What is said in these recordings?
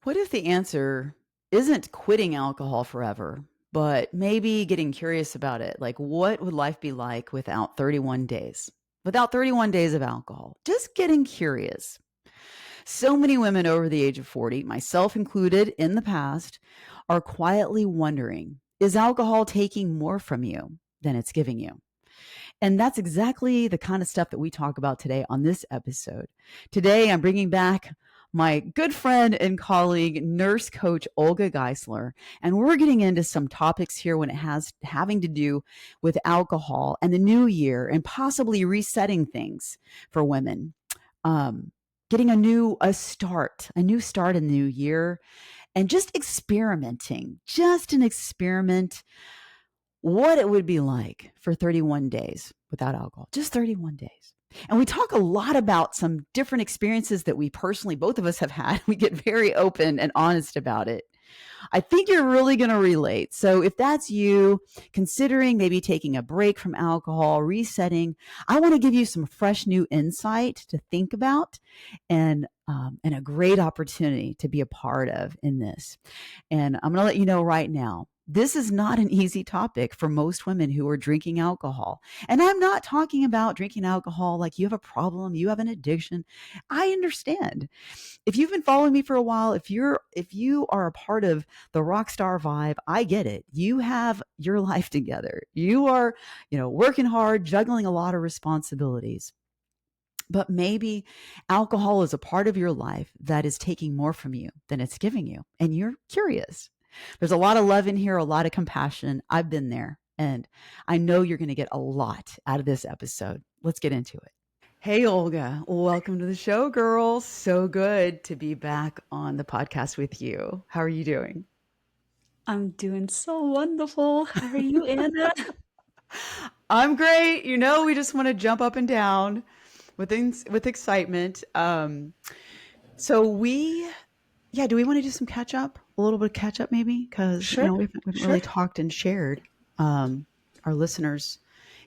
What if the answer isn't quitting alcohol forever, but maybe getting curious about it? Like, what would life be like without 31 days? Without 31 days of alcohol? Just getting curious. So many women over the age of 40, myself included in the past, are quietly wondering, is alcohol taking more from you than it's giving you? And that's exactly the kind of stuff that we talk about today on this episode. Today, I'm bringing back my good friend and colleague, nurse coach Olga Geisler, and we're getting into some topics here when it has having to do with alcohol and the new year and possibly resetting things for women. Um, Getting a new start in the new year, and just experimenting, just an experiment what it would be like for 31 days without alcohol, just 31 days. And we talk a lot about some different experiences that we personally, both of us have had. We get very open and honest about it. I think you're really going to relate. So if that's you, considering maybe taking a break from alcohol, resetting, I want to give you some fresh new insight to think about and a great opportunity to be a part of in this. And I'm going to let you know right now, this is not an easy topic for most women who are drinking alcohol. And I'm not talking about drinking alcohol like you have a problem, you have an addiction. I understand. If you've been following me for a while, if you are a part of the rock star vibe, I get it. You have your life together. You are, working hard, juggling a lot of responsibilities. But maybe alcohol is a part of your life that is taking more from you than it's giving you. And you're curious. There's a lot of love in here, a lot of compassion. I've been there. And I know you're going to get a lot out of this episode. Let's get into it. Hey, Olga. Welcome to the show, girl. So good to be back on the podcast with you. How are you doing? I'm doing so wonderful. How are you, Anna? I'm great. We just want to jump up and down with excitement. Do we want to do some catch up? A little bit of catch up, maybe? Because, Sure, we haven't sure. really talked and shared our listeners.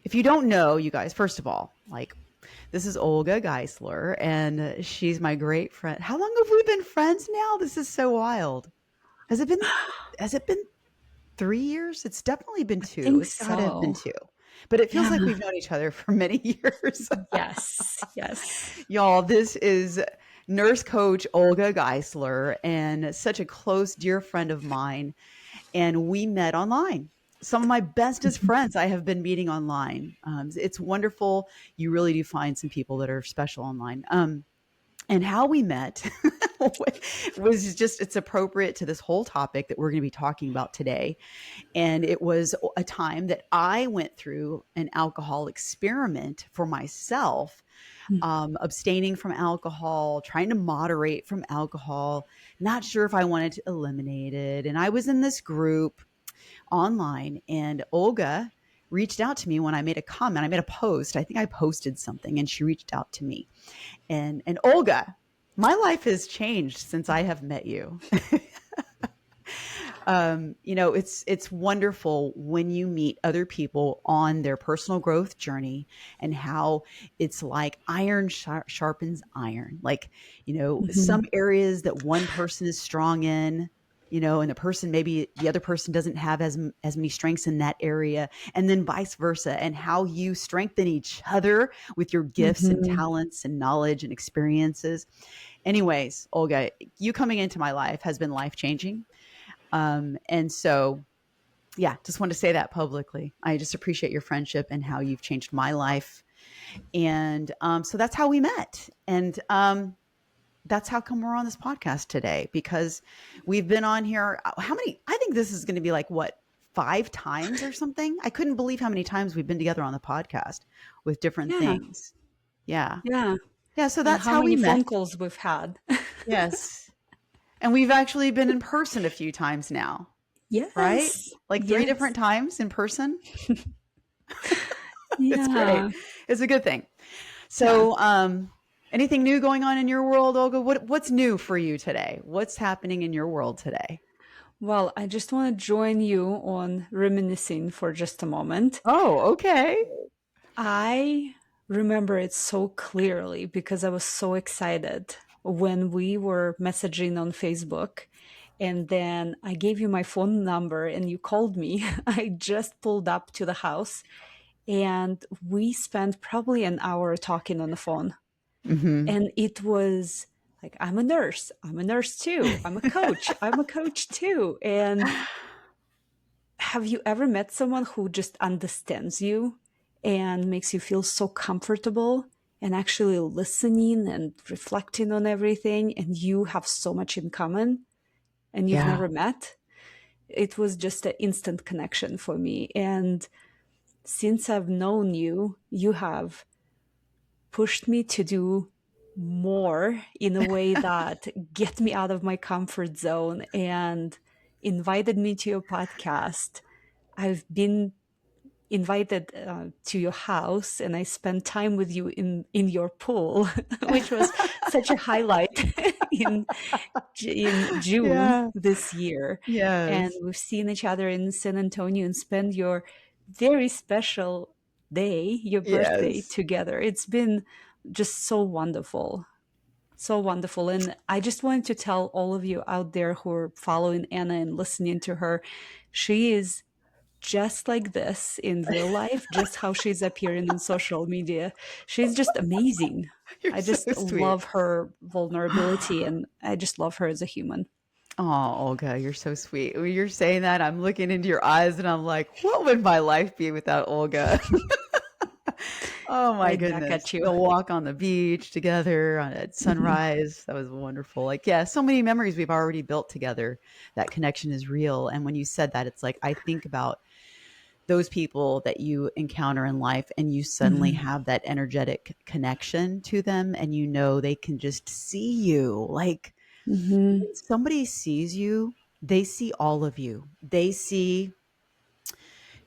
If you don't know, you guys, first of all, this is Olga Geisler, and she's my great friend. How long have we been friends now? This is so wild. Has it been 3 years? It's definitely been I two. think It's got to have been so. two. But it feels Yeah. like we've known each other for many years. Yes, yes. Y'all, this is nurse coach Olga Geisler and such a close, dear friend of mine. And we met online. Some of my bestest friends I have been meeting online. It's wonderful. You really do find some people that are special online. And how we met was just, it's appropriate to this whole topic that we're going to be talking about today. And it was a time that I went through an alcohol experiment for myself, abstaining from alcohol, trying to moderate from alcohol, not sure if I wanted to eliminate it. And I was in this group online, and Olga reached out to me when I made a comment. I made a post. I think I posted something, and she reached out to me. And Olga, my life has changed since I have met you. It's wonderful when you meet other people on their personal growth journey and how it's like iron sharpens iron. Some areas that one person is strong in, and maybe the other person doesn't have as many strengths in that area, and then vice versa, and how you strengthen each other with your gifts and talents and knowledge and experiences. Anyways, Olga, you coming into my life has been life-changing. And so, just want to say that publicly. I just appreciate your friendship and how you've changed my life. And so that's how we met. And that's how come we're on this podcast today, because we've been on here. How many? I think this is going to be 5 times or something. I couldn't believe how many times we've been together on the podcast with different Yeah, things. Yeah. yeah. Yeah. So And that's how how we many met. phone calls we've had. Yes. And we've actually been in person a few times now, right? Yes, 3 yes. different times in person. It's Yeah, great. It's a good thing. yeah. So, anything new going on in your world, Olga? What's new for you today? What's happening in your world today? Well, I just want to join you on reminiscing for just a moment. Oh, okay. I remember it so clearly because I was so excited when we were messaging on Facebook. And then I gave you my phone number and you called me. I just pulled up to the house and we spent probably an hour talking on the phone. Mhm. And it was like, I'm a nurse. I'm a nurse too. I'm a coach. I'm a coach too. And have you ever met someone who just understands you and makes you feel so comfortable and actually listening and reflecting on everything? And you have so much in common and you've Yeah. never met? It was just an instant connection for me. And since I've known you, you have pushed me to do more in a way that get me out of my comfort zone and invited me to your podcast. I've been invited to your house and I spent time with you in your pool, which was such a highlight in in June Yeah. this year. And Yes. we've seen each other in San Antonio and spend your very special day, your birthday Yes. together. It's been just so wonderful. So wonderful. And I just wanted to tell all of you out there who are following Anna and listening to her, she is just like this in real life, just how she's appearing on social media. She's just amazing. You're I so just sweet. love her vulnerability and I just love her as a human. Oh, Olga, you're so sweet. When you're saying that, I'm looking into your eyes and I'm like, what would my life be without Olga? Oh my Right back goodness. at you. The walk on the beach together at Mhm. sunrise. That was wonderful. Like, yeah, so many memories we've already built together. That connection is real. And when you said that, it's like I think about those people that you encounter in life and you suddenly Mhm. have that energetic connection to them and you know they can just see you. Like Mhm. when somebody sees you, they see all of you. They see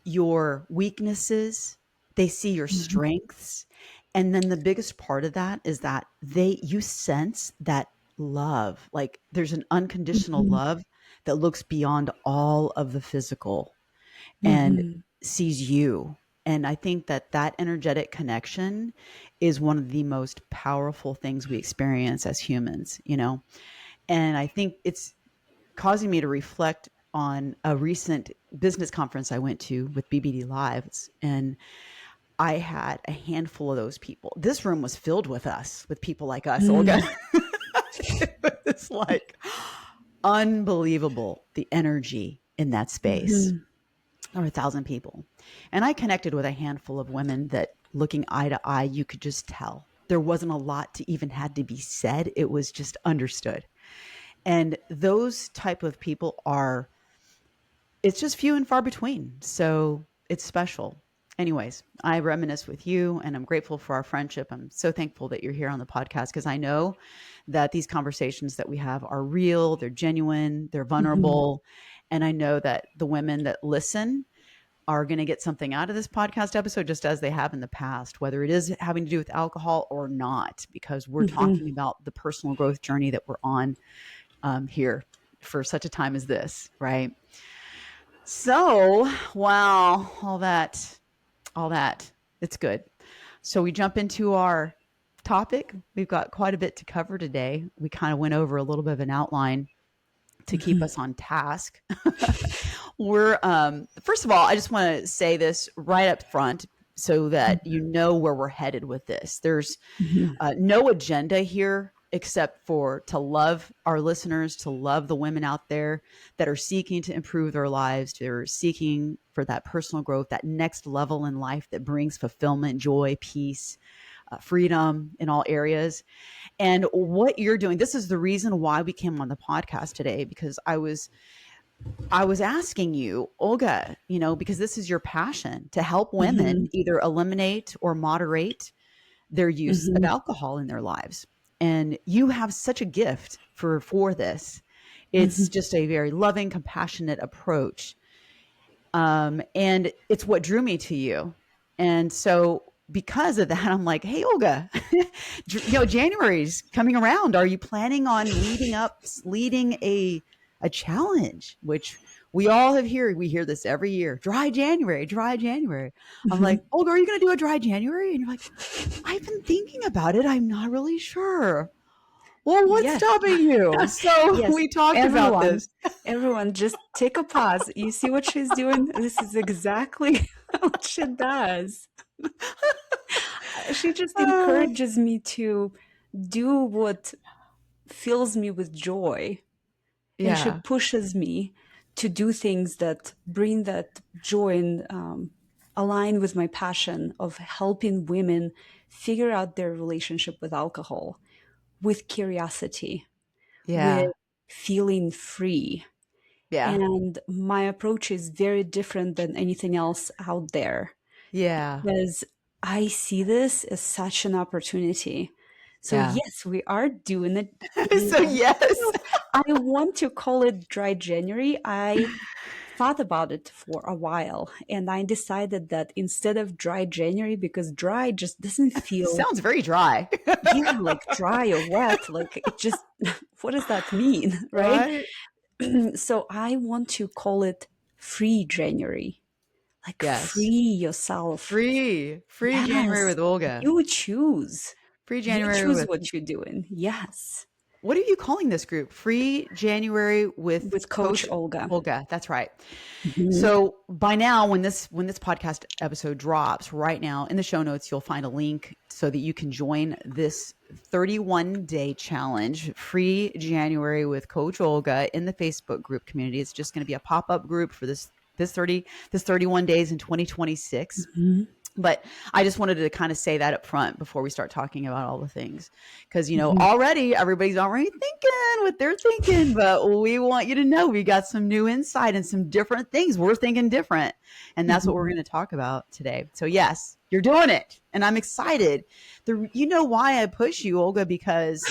your weaknesses, they see your Mhm. strengths. And then the biggest part of that is that you sense that love. Like there's an unconditional Mhm. love that looks beyond all of the physical and Mhm. sees you. And I think that that energetic connection is one of the most powerful things we experience as humans, you know? And I think it's causing me to reflect on a recent business conference I went to with BBD Lives. And I had a handful of those people. This room was filled with us, with people like us, Olga. Mhm. It's like unbelievable the energy in that space. Mhm. There were 1,000 people. And I connected with a handful of women that looking eye to eye, you could just tell. There wasn't a lot to even had to be said. It was just understood. And those type of people are it's just few and far between. So it's special. Anyways, I reminisce with you and I'm grateful for our friendship. I'm so thankful that you're here on the podcast because I know that these conversations that we have are real, they're genuine, they're Mhm. vulnerable. And I know that the women that listen are going to get something out of this podcast episode, just as they have in the past, whether it is having to do with alcohol or not, because we're Mhm. talking about the personal growth journey that we're on here for such a time as this, right? So, wow, all that, it's good. So we jump into our topic. We've got quite a bit to cover today. We kind of went over a little bit of an outline to keep Mhm. us on task. We're first of all, I just want to say this right up front so that you know where we're headed with this. There's Mhm. no agenda here except for to love our listeners, to love the women out there that are seeking to improve their lives, they're seeking for that personal growth, that next level in life that brings fulfillment, joy, peace, freedom in all areas. And what you're doing, this is the reason why we came on the podcast today, because I was asking you, Olga, because this is your passion to help women Mhm. either eliminate or moderate their use of Mhm. alcohol in their lives. And you have such a gift for this. It's Mhm. just a very loving, compassionate approach. And it's what drew me to you. And so because of that, I'm like, hey, Olga, January's coming around. Are you planning on leading a challenge, which we all have here. We hear this every year. Dry January, dry January. I'm like, Mhm. Olga, are you going to do a dry January? And you're like, I've been thinking about it. I'm not really sure. Well, what's Yes. stopping you? So Yes. we talked about Everyone, this. everyone, just take a pause. You see what she's doing? This is exactly what she does. She just Oh, encourages me to do what fills me with joy, and she yeah, pushes me to do things that bring that joy and align with my passion of helping women figure out their relationship with alcohol with curiosity, with yeah, feeling free. yeah, And my approach is very different than anything else out there, yeah, because I see this as such an opportunity. So yeah. yes, we are doing it. So yes. I want to call it dry January. I thought about it for a while, and I decided that instead of dry January, because dry just doesn't feel, Sounds very dry. yeah, like dry or wet, like it just, what does that mean, right? Right? So I want to call it free January, like free Yes. yourself. Free January Yes, with Olga. you choose. Free You January choose with what you're doing. Yes, what are you calling this group? Free January with with Coach Coach Olga. Olga. That's right. Mhm. So by now, when this podcast episode drops, right now in the show notes, you'll find a link so that you can join this 31-day challenge, free January with Coach Olga in the Facebook group community. It's just going to be a pop-up group for this 31 days in 2026. Mhm. But I just wanted to kind of say that up front before we start talking about all the things. Because, Mhm. already everybody's already thinking what they're thinking, but we want you to know we got some new insight and some different things. We're thinking different. And that's what we're Mhm. going to talk about today. So, yes, you're doing it. And I'm excited. You know why I push you, Olga, because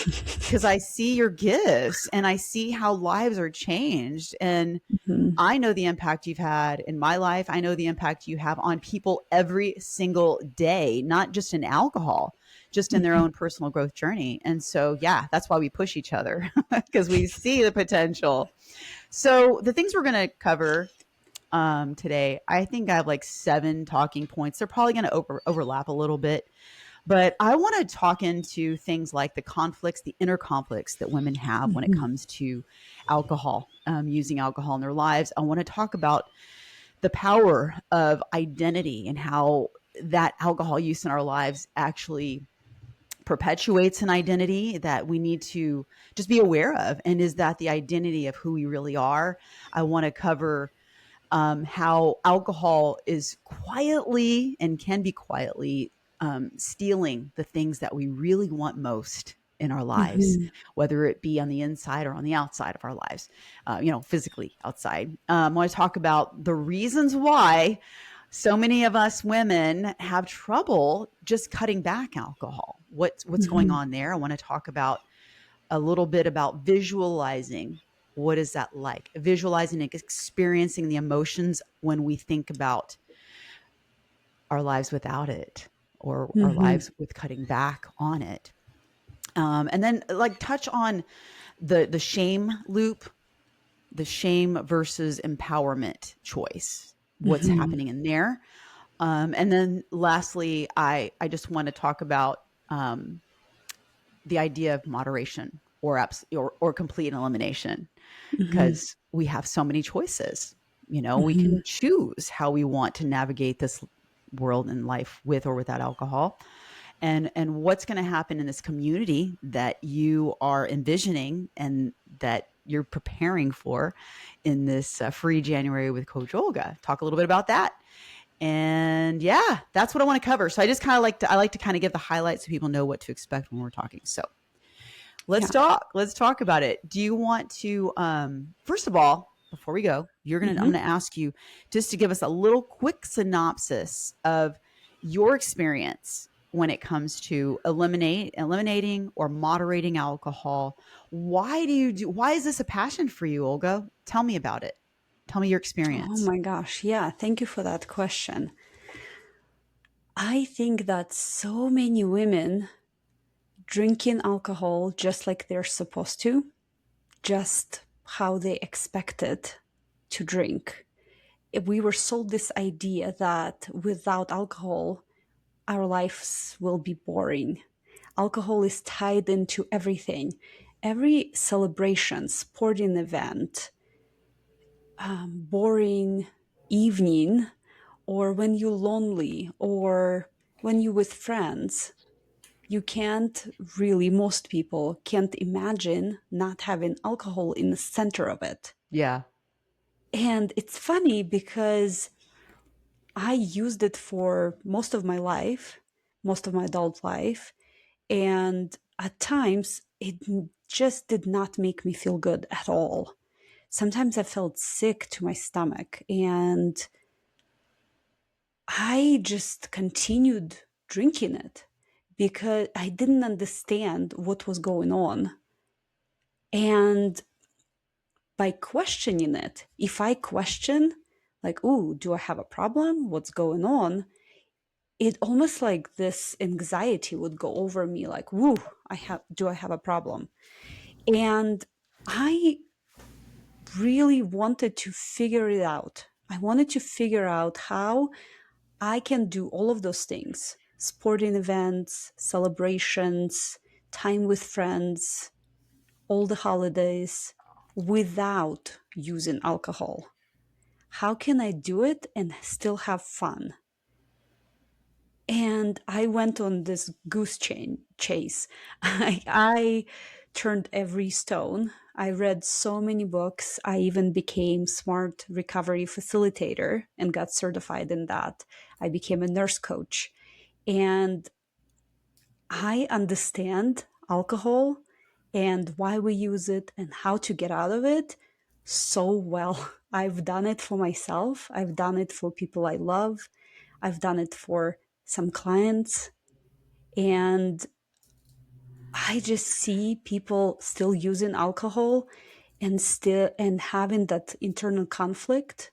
I see your gifts and I see how lives are changed. And Mhm. I know the impact you've had in my life. I know the impact you have on people every single day, not just in alcohol, just in their Mhm. own personal growth journey. And so, yeah, that's why we push each other because we see the potential. So, the things we're going to cover today, I think I have like 7 talking points. They're probably going to overlap a little bit. But I want to talk into things like the conflicts, the inner conflicts that women have when it Mhm. comes to alcohol, using alcohol in their lives. I want to talk about the power of identity and how that alcohol use in our lives actually perpetuates an identity that we need to just be aware of. And is that the identity of who we really are? I want to cover how alcohol is quietly and can be quietly stealing the things that we really want most in our lives, Mhm. whether it be on the inside or on the outside of our lives, physically outside. I want to talk about the reasons why so many of us women have trouble just cutting back alcohol. What's going Mhm. on there? I want to talk about a little bit about visualizing. What is that like? Visualizing and experiencing the emotions when we think about our lives without it or our Mhm. lives with cutting back on it. And then like touch on the shame loop, the shame versus empowerment choice. What's Mhm. happening in there? And then lastly, I just want to talk about the idea of moderation or complete elimination Mhm. because we have so many choices. We Mhm. can choose how we want to navigate this world and life with or without alcohol. And what's going to happen in this community that you are envisioning and that you're preparing for in this free January with Coach Olga. Talk a little bit about that. And yeah, that's what I want to cover. So I just kind of like to kind of give the highlights so people know what to expect when we're talking. So let's Yeah. talk. Let's talk about it. Do you want to first of all, before we go, I'm Mhm. gonna ask you just to give us a little quick synopsis of your experience when it comes to eliminating or moderating alcohol. Why is this a passion for you, Olga? Tell me about it. Tell me your Oh experience. my gosh. Yeah. Thank you for that question. I think that so many women drinking alcohol just like they're supposed to, just how they expected to drink. We were sold this idea that without alcohol, our lives will be boring. Alcohol is tied into everything. every celebration, sporting event, boring evening, or when you're lonely, or when you're with friends, you can't really, most people can't imagine not having alcohol in the center of it. Yeah. And it's funny because I used it for most of my life, most of my adult life. And at times, it just did not make me feel good at all. Sometimes I felt sick to my stomach, and I just continued drinking it because I didn't understand what was going on. And by questioning it, if I question, like, oh, do I have a problem? What's going on? It almost like this anxiety would go over me, like, woo, do I have a problem? And I really wanted to figure it out. I wanted to figure out how I can do all of those things: sporting events, celebrations, time with friends, all the holidays, without using alcohol. How can I do it and still have fun? And I went on this chase. I turned every stone. I read so many books. I even became smart recovery facilitator and got certified in that. I became a nurse coach. And I understand alcohol and why we use it and how to get out of it so well. I've done it for myself. I've done it for people I love. I've done it for some clients. And I just see people still using alcohol and having that internal conflict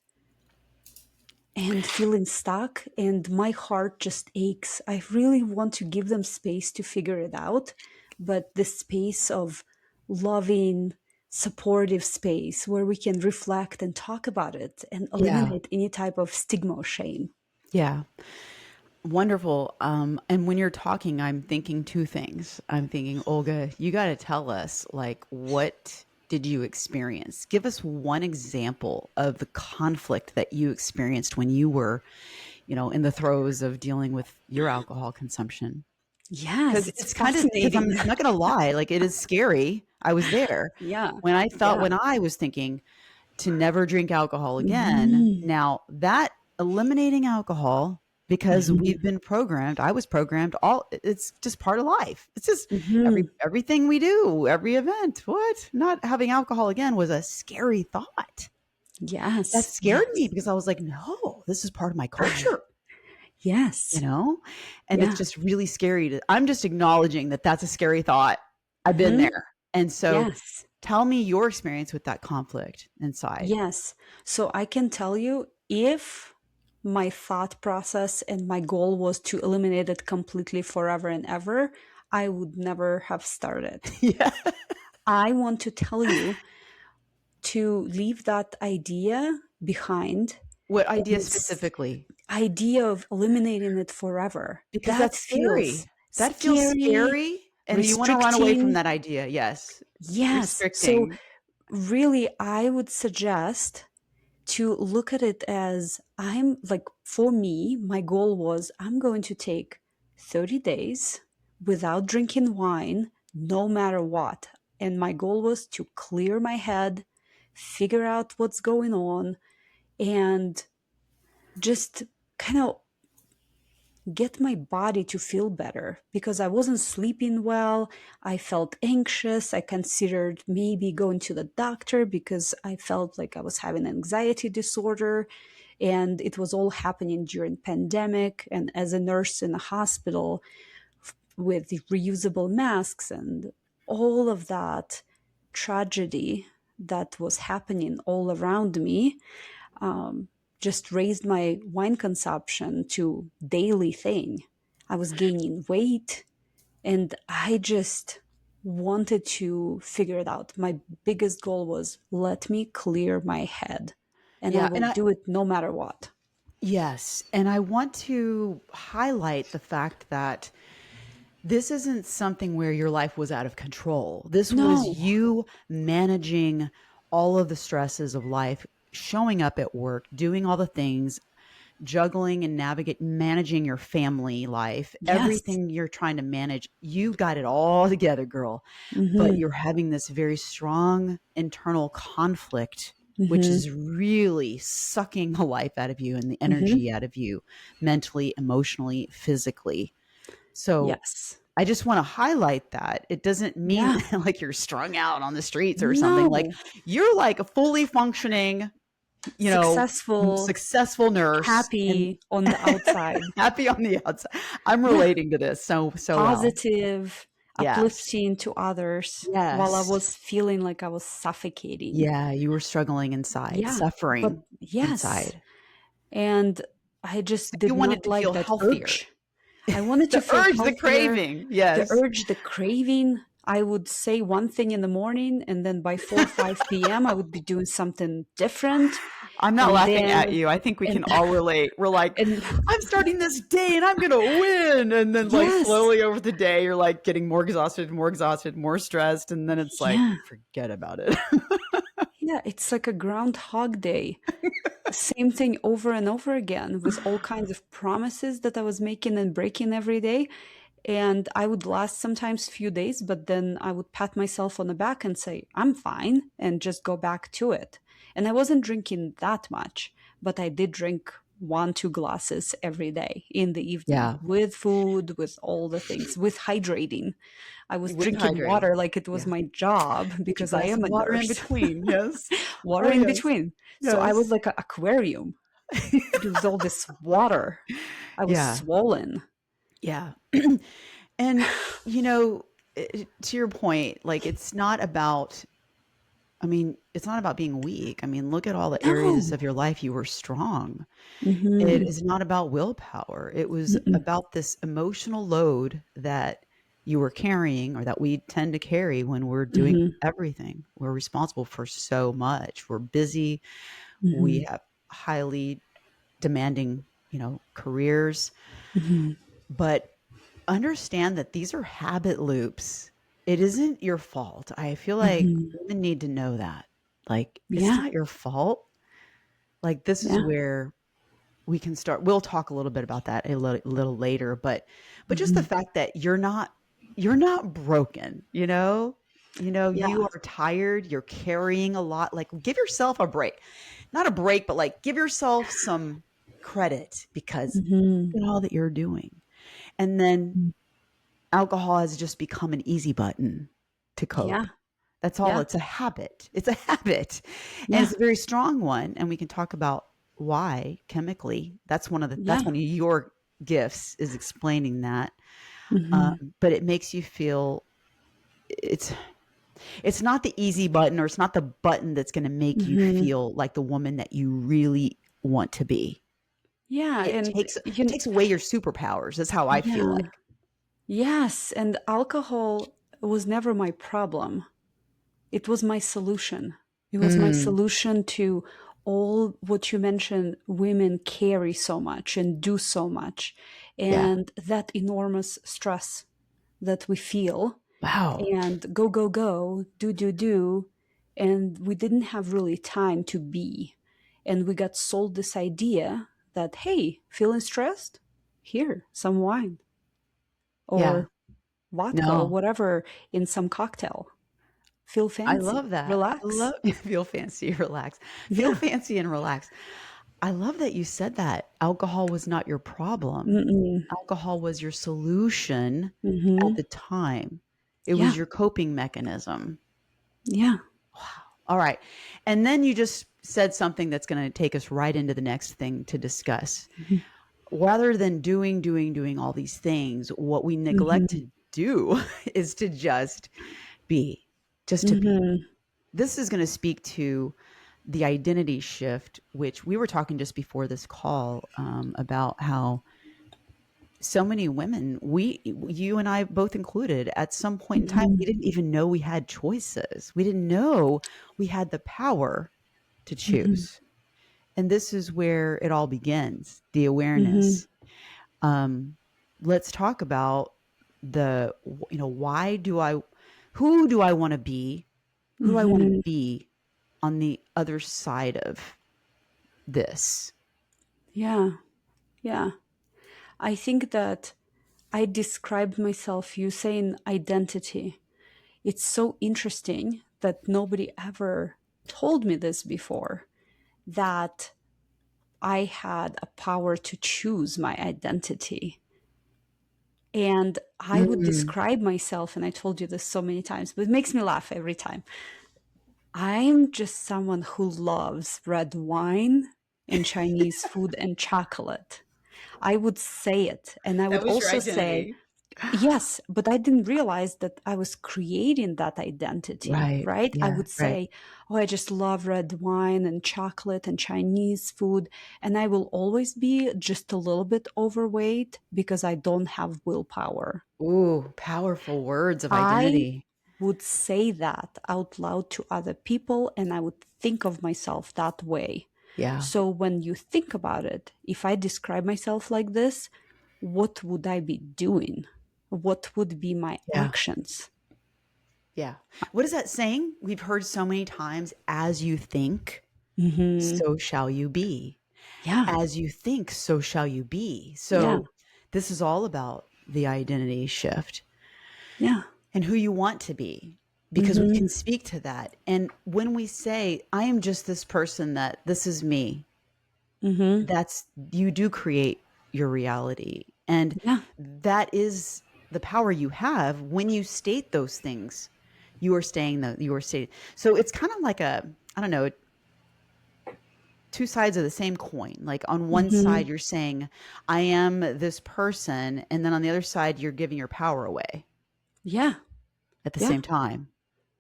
and feeling stuck, and my heart just aches. I really want to give them space to figure it out, but the space of loving, supportive space where we can reflect and talk about it and Yeah. eliminate any type of stigma or shame. Yeah. Wonderful. And when you're talking, I'm thinking two things. I'm thinking, Olga, you got to tell us, like, what did you experience? Give us one example of the conflict that you experienced when you were, in the throes of dealing with your alcohol consumption. Yes, Because it's it's kind of, because fascinating. I'm not going to lie, like, it is scary. I was there Yeah, when yeah. I was thinking to never drink alcohol again. Mhm. Now, that eliminating alcohol, because we've Mhm. been programmed, I was programmed, all it's just part of life. It's just Mhm. everything we do, every event. What? Not having alcohol again was a scary thought. That Yes, scared me yes. because I was like, no, this is part of my culture, you Yes. know? And it's Yeah. just really scary I'm just acknowledging that that's a scary thought. I've been Mhm. there. And so Yes. tell me your experience with that conflict inside. Yes. So I can tell you, if my thought process and my goal was to eliminate it completely forever and ever, I would never have started. Yeah. I want to tell you to leave that idea behind, What and idea this specifically? idea of eliminating it forever. Because That that's feels scary. That feels scary, scary, and you wanna run away from restricting. that idea, yes. Yes. So Restricting. really, I would suggest to look at it as, I'm like, for me, my goal was, I'm going to take 30 days without drinking wine, no matter what. And my goal was to clear my head, figure out what's going on, and just kind of get my body to feel better because I wasn't sleeping well. I felt anxious. I considered maybe going to the doctor because I felt like I was having an anxiety disorder, and it was all happening during pandemic and as a nurse in a hospital with the reusable masks and all of that tragedy that was happening all around me, um, just raised my wine consumption to daily thing. I was gaining weight, and I just wanted to figure it out. My biggest goal was, let me clear my head, and I Yeah, will and I do it no matter what. yes, and I want to highlight the fact that this isn't something where your life was out of control. This was No. you managing all of the stresses of life, showing up at work, doing all the things, juggling and managing your family life, Yes. everything you're trying to manage. You got it all together, girl. But Mm-hmm. you're having this very strong internal conflict, which Mm-hmm. is really sucking the life out of you and the Mm-hmm. energy out of you mentally, emotionally, physically. So Yes. I just want to highlight that. It doesn't mean Yeah. like you're strung out on the streets or something. Like No. you're like a fully functioning, you know, Successful, successful nurse and happy on the outside, happy on the outside. I'm yeah, relating to this so well. positive, Yes. uplifting to others while I Yes. was feeling like I was suffocating. Yeah, you were struggling inside, Yeah, but suffering yes. inside. And I So just you did wanted not to like feel that healthier. urge. I wanted to The feel urge, the healthier. craving. The Yes. urge, the craving. I would say one thing in the morning, and then by 4 or 5 p.m., I would be doing something different. I'm not And laughing then, at you. I think we and, can all relate. We're like, and I'm starting this day and I'm going to win. And then, like, yes, slowly over the day, you're like getting more exhausted, more stressed. And then it's like, yeah, forget about it. yeah, it's like a Groundhog Day. Same thing over and over again with all kinds of promises that I was making and breaking every day. And I would last sometimes few days, but then I would pat myself on the back and say, I'm fine, and just go back to it. And I wasn't drinking that much, but I did drink 1, 2 glasses every day in the evening Yeah. with food, with all the things, with hydrating. I was With drinking hydrating. water like it was Yeah. my job Get your because I glass am of a water in nurse. between. Yes. Water Oh, in yes. between. So I was Yes. like an aquarium. It was all this water. I was Yeah. swollen. Yeah. And, you know, to your point, like, it's not about, I mean, it's not about being weak. I mean, look at all the areas No. of your life you were strong. It Hmm. is not about willpower. It was Mm-mm. about this emotional load that you were carrying or that we tend to carry when we're doing Hmm. everything. We're responsible for so much. We're busy. We Hmm. have highly demanding, careers, Hmm. but understand that these are habit loops. It isn't your fault. I feel like Hmm. women need to know that. Like, it's Yeah. not your fault. Like, this is Yeah. where we can start. We'll talk a little bit about that a little later, but just the Hmm. fact that you're not broken, Yeah. you are tired, you're carrying a lot. Like, give yourself a break. Not a break, but like give yourself some credit because Hmm. look at all that you're doing. And then alcohol has just become an easy button to Yeah. cope. That's all. Yeah. It's a habit. It's a habit. And Yeah. it's a very strong one. And we can talk about why chemically. That's Yeah. one of your gifts is explaining that. Hmm. But it makes you feel it's it's not the easy button or it's not the button that's going to make you Hmm. feel like the woman that you really want to be. Yeah. It And takes it takes away your superpowers. That's how I feel yeah. like. Yes. And alcohol was never my problem. It was my solution. It was my Mm, solution to all what you mentioned women carry so much and do so much, yeah. and that enormous stress that we feel, Wow. and go, go, go, do, do, do. And we didn't have really time to be. And we got sold this idea that, hey, feeling stressed? Here, some wine Yeah. or vodka or No. whatever in some cocktail. Feel I fancy, love that. I relax. love feel fancy, relax. Feel Yeah. fancy and relax. I love that you said that. Alcohol was not your problem. Mm-mm. Alcohol was your solution at Mhm. the time. It was Yeah. your coping mechanism. Yeah. Wow. All right. And then you just said something that's going to take us right into the next thing to discuss. Mhm. Rather than doing all these things, what we neglect Mhm. to do is to just be, just to be. Mhm. This is going to speak to the identity shift, which we were talking just before this call about how so many women, you and I both included, at some point in time, we Mhm. didn't even know we had choices. We didn't know we had the power to Mhm. choose. And this is where it all begins, the Mhm. awareness. Um, let's talk about why do I, who do I want to be? Who do I want to Hmm. be on the other side of this? Yeah. Yeah. I think that I described myself using identity. It's so interesting that nobody ever told me this before, that I had a power to choose my identity. And I would Mm. describe myself, and I told you this so many times, but it makes me laugh every time. I'm just someone who loves red wine and Chinese food and chocolate. I would say it. And I That would was your also say, identity. yes, but I didn't realize that I was creating that identity, Right. right? I Yeah. would Right. say, oh, I just love red wine and chocolate and Chinese food. And I will always be just a little bit overweight because I don't have willpower. Ooh, powerful words of I identity. would say that out loud to other people, and I would think of myself that way. Yeah. So when you think about it, if I describe myself like this, what would I be doing? What would be my Yeah. actions? Yeah. What is that saying we've heard so many times? As you think, Hmm. so shall you be. Yeah, As you think, so shall you be. yeah, So this is all about the identity shift yeah. and who you want to be, because we Hmm. can speak to that. And when we say, I am just this person, that this is me, Hmm. that's, you do create your reality. And Yeah. that is the power you have when you state those things. You are stating. So it's kind of like a, I don't know, two sides of the same coin. Like on one Hmm. side, you're saying, I am this person. And then on the other side, you're giving your power away Yeah, at the yeah, same time,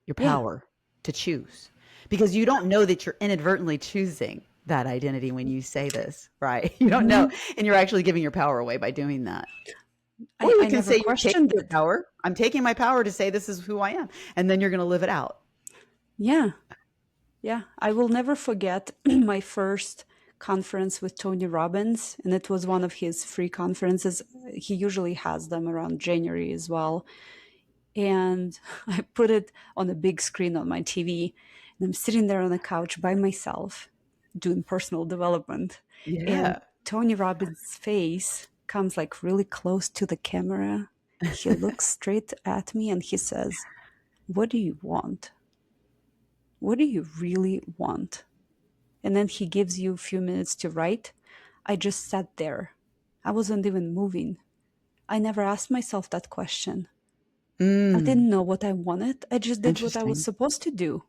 your yeah. power to choose, because you don't know that you're inadvertently choosing that identity when you say this, right? You don't know. Hmm. And you're actually giving your power away by doing that. Or you I can never say, you're taking questioned your it. power. I'm taking my power to say this is who I am. And then you're going to live it out. Yeah. Yeah, I will never forget my first conference with Tony Robbins, and it was one of his free conferences. He usually has them around January as well. And I put it on a big screen on my TV, and I'm sitting there on the couch by myself doing personal development. And Yeah. Tony Robbins' face comes like really close to the camera. He looks straight at me and he says, "What do you want? What do you really want?" And then he gives you a few minutes to write. I just sat there. I wasn't even moving. I never asked myself that question. I Mm, didn't know what I wanted. I just did what I was interesting. supposed to do.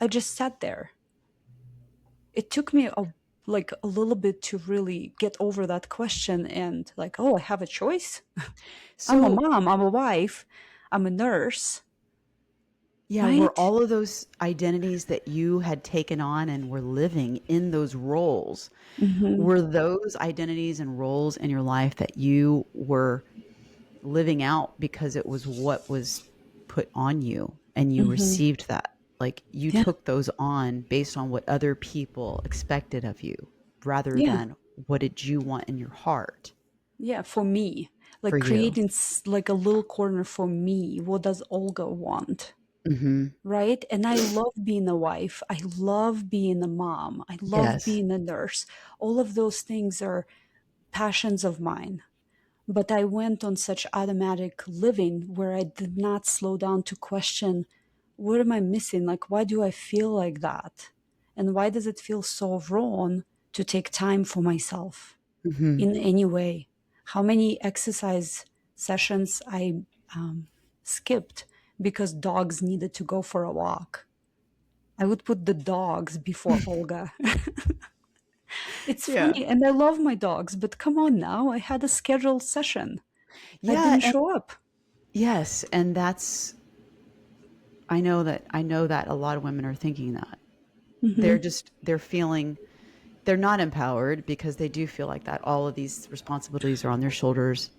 I just sat there. It took me a little bit to really get over that question and like, oh, I have a choice. I'm a So, mom, I'm a wife, I'm a nurse, yeah, were right? all of those identities that you had taken on and were living in those roles, Hmm. were those identities and roles in your life that you were living out because it was what was put on you and you Hmm. received that? Like you Yeah, took those on based on what other people expected of you rather yeah. than what did you want in your heart Yeah, for me, for like you? creating like a little corner for me. What does Olga want? Hmm. Right? And I love being a wife. I love being a mom. I love Yes. being a nurse. All of those things are passions of mine. But I went on such automatic living where I did not slow down to question, what am I missing? Like, why do I feel like that? And why does it feel so wrong to take time for myself Hmm. in any way? How many exercise sessions I skipped because dogs needed to go for a walk. I would put the dogs before Olga. It's Yeah. funny, and I love my dogs, but come on now, I had a scheduled session. I Yeah. didn't And show up. yes. And that's, I know that a lot of women are thinking that. Hmm. They're feeling, they're not empowered because they do feel like that. All of these responsibilities are on their shoulders.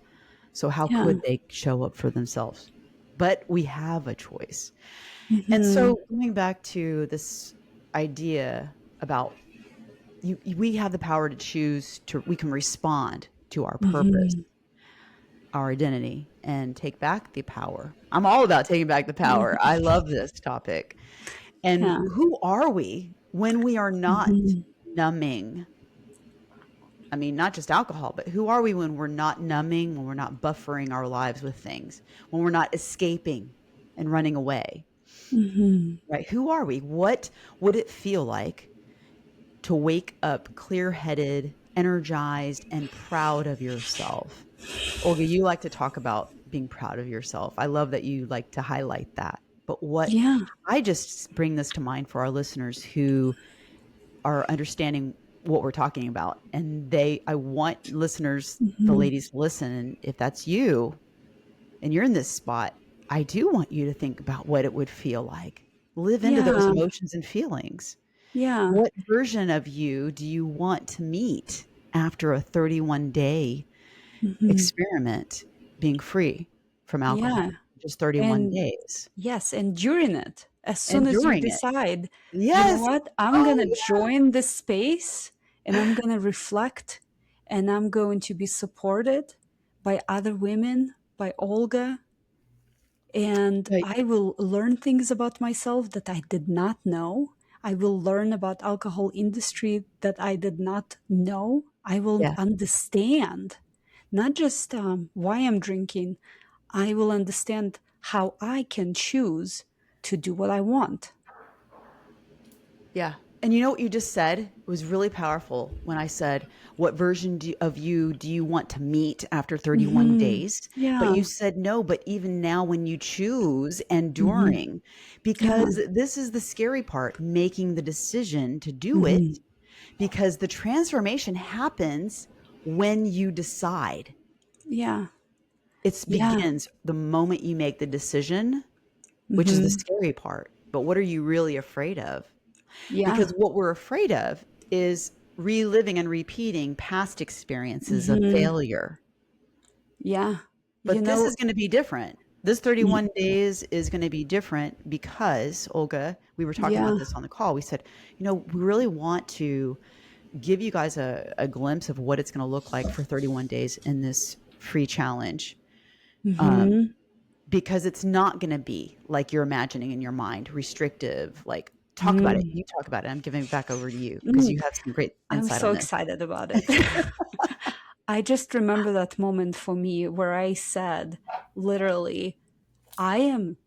So how Yeah. could they show up for themselves? But we have a choice. And Hmm. so going back to this idea about we have the power to choose to, we can respond to our purpose. Hmm. our identity and take back the power. I'm all about taking back the power. I love this topic. And Yeah. who are we when we are not Mhm. numbing? I mean, not just alcohol, but who are we when we're not numbing, when we're not buffering our lives with things, when we're not escaping and running away, Mhm. right? Who are we? What would it feel like to wake up clear-headed, energized, and proud of yourself? Olga, you like to talk about being proud of yourself. I love that you like to highlight that. But what Yeah. I just bring this to mind for our listeners who are understanding what we're talking about. And I want listeners, the Mhm. ladies, to listen. And if that's you and you're in this spot, I do want you to think about what it would feel like. Live into those Yeah. emotions and feelings. Yeah. What version of you do you want to meet after a 31-day Mhm. experiment being free from alcohol? Yeah. Just 31 And days. yes, and during it, as soon And as you during it. decide, you know Yes. what, I'm Oh, gonna join this space and I'm gonna reflect and I'm going to be supported by other women, by Olga, and yeah. I will learn things about myself that I did not know. I will learn about alcohol industry that I did not know. I will Yeah. understand not just why I'm drinking. I will understand how I can choose to do what I want. Yeah. And you know what you just said was really powerful when I said, what version of you do you want to meet after 31 Hmm. days? But Yeah. you said no, but even now when you choose and Hmm. during, Yeah. because this is the scary part, making the decision to do it, Hmm. because the transformation happens when you decide. Yeah. It Yeah. begins the moment you make the decision, which is the Hmm. scary part. But what are you really afraid of? Yeah. Because what we're afraid of is reliving and repeating past experiences of Hmm. failure. Yeah. You But this know, is going to be different. This y- 31 days is going to be different because, Olga, we were talking yeah. about this on the call. We said, we really want to give you guys a glimpse of what it's going to look like for 31 days in this free challenge. Um, Hmm. because it's not going to be like you're imagining in your mind, restrictive, like talk about it. Mm. You talk about it. I'm giving it back over to you because Mm. you have some great I'm insight so on this. excited about it. I just remember that moment for me where I said, literally, I am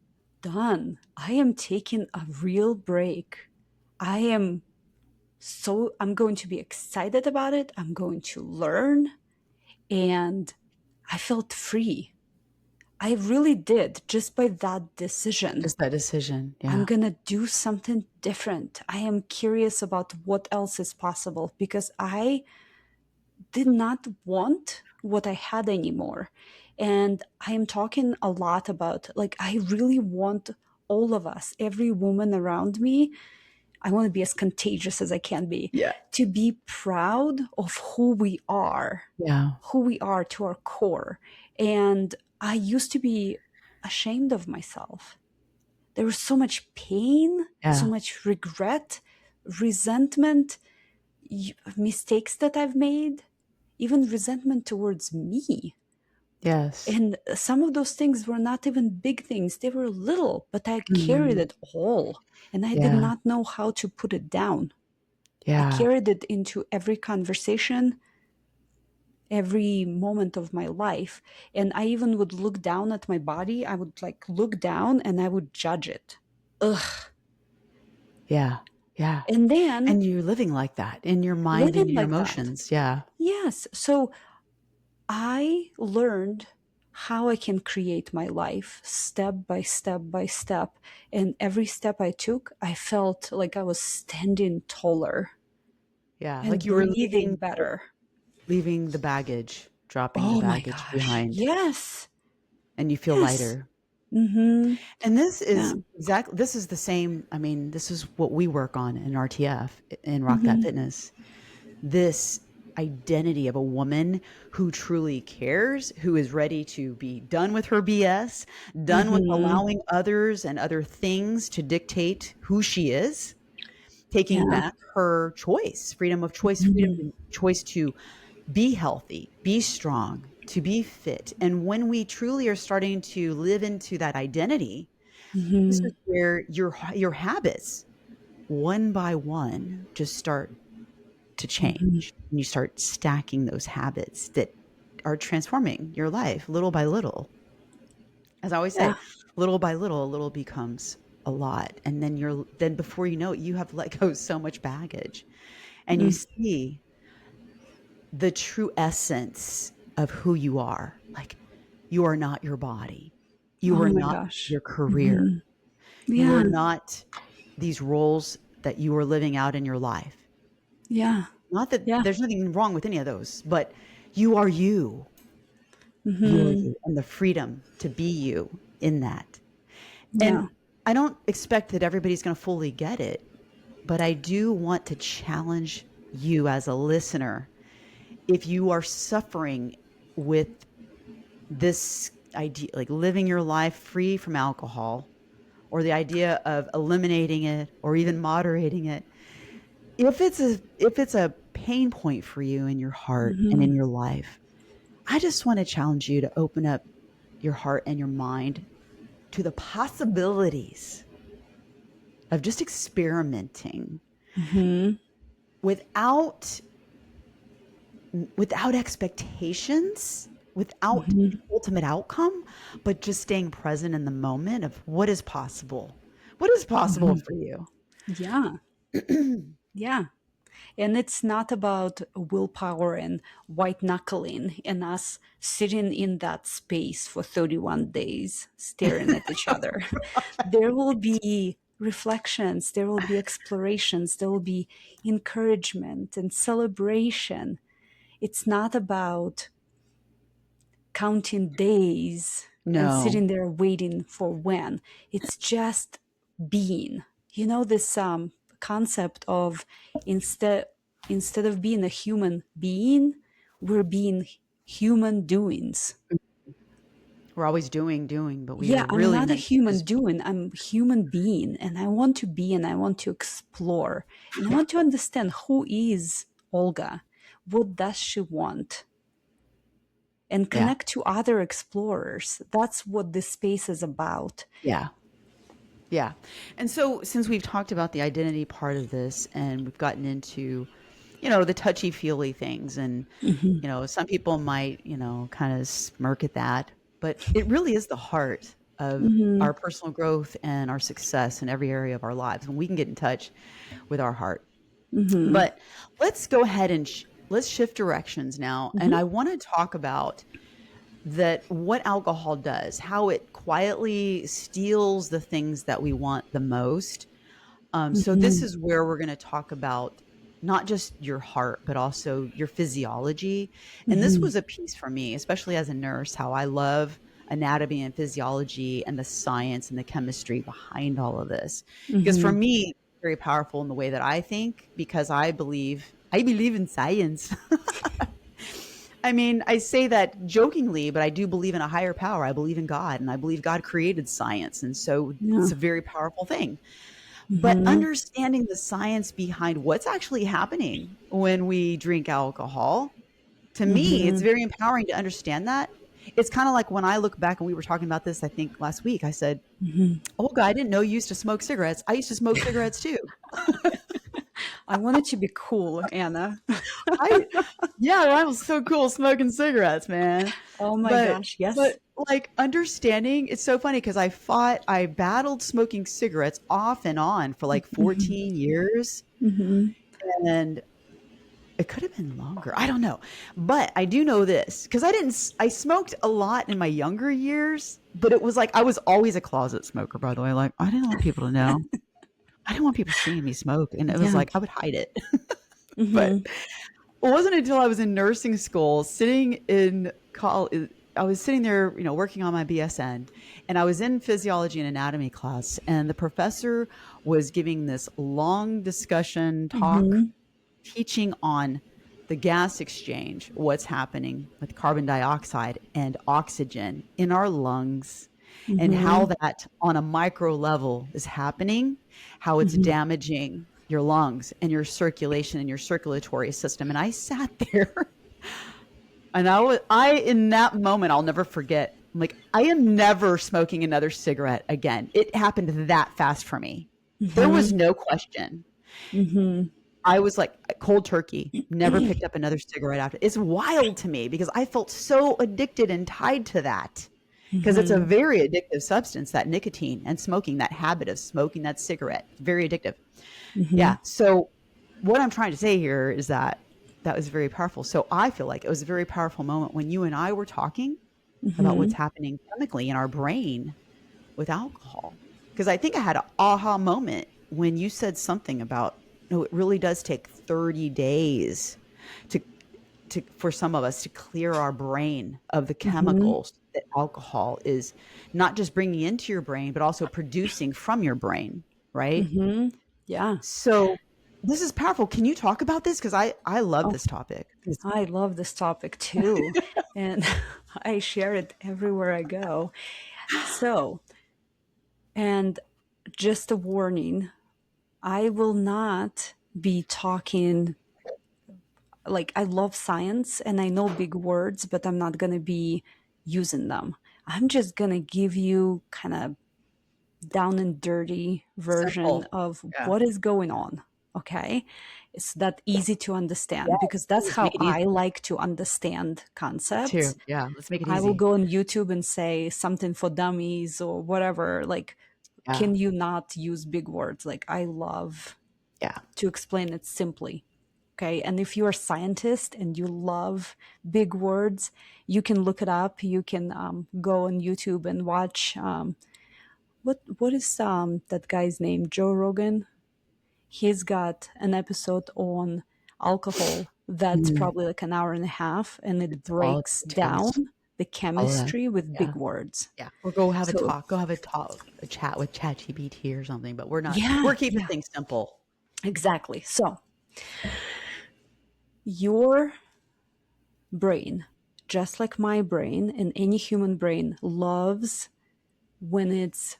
done. I am taking a real break. I am I'm going to be excited about it. I'm going to learn. And I felt free. I really did just by that decision. Just that decision. I'm Yeah. going to do something different. I am curious about what else is possible because I did not want what I had anymore. And I am talking a lot about, like, I really want all of us, every woman around me, I want to be as contagious as I can be, Yeah. to be proud of Yeah. who we are to our core. And I used to be ashamed of myself. There was so much pain, so Yeah. much regret, resentment, mistakes that I've made, even resentment towards me. Yes. And some of those things were not even big things, they were little, but I carried Mhm. it all. And I did Yeah. not know how to put it down. I Yeah. carried it into every conversation, every moment of my life. And I even would look down at my body. I would like look down and I would judge it. Ugh. Yeah. Yeah. And then And you're living like that in your mind and living your like that. emotions. Yeah. Yes. So I learned how I can create my life step by step by step. And every step I took, I felt like I was standing taller Yeah. and Like you were breathing better. leaving the baggage, dropping the Oh my baggage gosh. behind, Yes. and you feel Yes. lighter. Mm-hmm. And Yeah. this is the same. I mean, this is what we work on in RTF, in Rock That Mm-hmm. Fitness. This identity of a woman who truly cares, who is ready to be done with her BS, done with Mm-hmm. allowing others and other things to dictate who she is, taking Yeah. back her choice, freedom of choice, Mm-hmm. choice to be healthy, be strong, to be fit. And when we truly are starting to live into that identity, this is Mm-hmm. where your habits, one by one, just start to Mm-hmm. change. And you start stacking those habits that are transforming your life little by little. As I always Yeah. say, little by little, a little becomes a lot. And then before you know it, you have let go so much baggage. And you Mm. see the true essence of who you are. Like, you are not your body. You Oh are my not gosh. your career. Mm-hmm. You Yeah. are not these roles that you are living out in your life. Yeah. Not that Yeah. there's nothing wrong with any of those, but you are you. You are Mm-hmm. you, and the freedom to be you in that. And Yeah. I don't expect that everybody's going to fully get it, but I do want to challenge you as a listener. If you are suffering with this idea, like living your life free from alcohol, or the idea of eliminating it or even moderating it, if it's a pain point for you in your heart and in Mm-hmm. your life, I just want to challenge you to open up your heart and your mind to the possibilities of just experimenting Mm-hmm. without without expectations, without Mm-hmm. ultimate outcome, but just staying present in the moment of what is possible. What is possible Mm-hmm. for you? Yeah. Yeah. And it's not about willpower and white knuckling and us sitting in that space for 31 days staring at each other. There will be reflections, there will be explorations, there will be encouragement and celebration. It's not about counting days and No. sitting there waiting for when. It's just being. You know this concept of instead instead of being a human being, we're being human doings. We're always doing, but we Yeah, are I'm really not a meant to human just doing. I'm human being, and I want to be, and I want to explore, and I want to understand who is Olga, what does she want, and yeah. connect to other explorers. That's what this space is about. Yeah. Yeah. And so since we've talked about the identity part of this and we've gotten into, the touchy-feely things and, Hmm. some people might, kind of smirk at that, but it really is the heart of Hmm. our personal growth and our success in every area of our lives when we can get in touch with our heart. Hmm. But let's go ahead and let's shift directions now. And Hmm. I want to talk about that what alcohol does, how it quietly steals the things that we want the most. So this Hmm. is where we're going to talk about not just your heart, but also your physiology. And this Hmm. was a piece for me, especially as a nurse, how I love anatomy and physiology and the science and the chemistry behind all of this. Because for Hmm. me, it's very powerful in the way that I think, because I believe in science. I mean, I say that jokingly, but I do believe in a higher power. I believe in God, and I believe God created science. And so Yeah. it's a very powerful thing. But Hmm. understanding the science behind what's actually happening when we drink alcohol, to me, it's Hmm. very empowering to understand that. It's kind of like when I look back, and we were talking about this, I think last week, I said, Hmm. Olga, I didn't know you used to smoke cigarettes. I used to smoke cigarettes too. I wanted to be cool, Anna. I Yeah, I was so cool smoking cigarettes, man. Oh my But gosh, yes. but like understanding, it's so funny because I battled smoking cigarettes off and on for like Hmm. 14 years, Hmm. and it could have been longer. I don't know. But I do know this because I smoked a lot in my younger years, but it was like I was always a closet smoker, by the way. Like, I didn't want people to know. I didn't want people seeing me smoke, and it was Yeah. like I would hide it. But Hmm. it wasn't until I was in nursing school, sitting in college. I was sitting there, working on my BSN, and I was in physiology and anatomy class, and the professor was giving this long discussion talk, Hmm. teaching on the gas exchange, what's happening with carbon dioxide and oxygen in our lungs, and how Hmm. that on a micro level is happening, how it's Hmm. damaging your lungs and your circulation and your circulatory system. And I sat there And in that moment, I'll never forget. I'm like, I am never smoking another cigarette again. It happened that fast for me. There was Mm-hmm. no question. Mm-hmm. I was like cold turkey, never picked up another cigarette after. It's wild to me because I felt so addicted and tied to that. Because it's a Mm-hmm. very addictive substance, that nicotine and smoking, that habit of smoking that cigarette. Very addictive. Mm-hmm. Yeah. So what I'm trying to say here is that that was very powerful. So I feel like it was a very powerful moment when you and I were talking about what's Mm-hmm. happening chemically in our brain with alcohol. Because I think I had an aha moment when you said something about, no, it really does take 30 days to for some of us to clear our brain of the Mm-hmm. chemicals that alcohol is not just bringing into your brain, but also producing from your brain, right? Mm-hmm. Yeah. So this is powerful. Can you talk about this? Because I love Oh, this topic. I love this topic too. And I share it everywhere I go. So, and just a warning, I will not be talking like I love science and I know big words, but I'm not going to be using them. I'm just going to give you kind of down and dirty version Simple. of Yeah. what is going on. Okay. It's that easy to understand Yes, because that's please how make it I easy. like to understand Me concepts. too. Yeah. Let's make it I will easy. go on YouTube and say something for dummies or whatever. Like, Yeah. can you not use big words? Like, I love Yeah. to explain it simply. Okay. And if you're a scientist and you love big words, you can look it up. You can go on YouTube and watch. What is that guy's name? Joe Rogan. He's got an episode on alcohol that's Mhm. probably like an hour and a half, and it It's all breaks the details. down the All of that. chemistry with Yeah. big words. Yeah. Or go have a So talk. Go have a talk, a chat with ChatGPT or something. But we're not. yeah, We're keeping yeah, things simple. exactly. So your brain, just like my brain and any human brain, loves when it's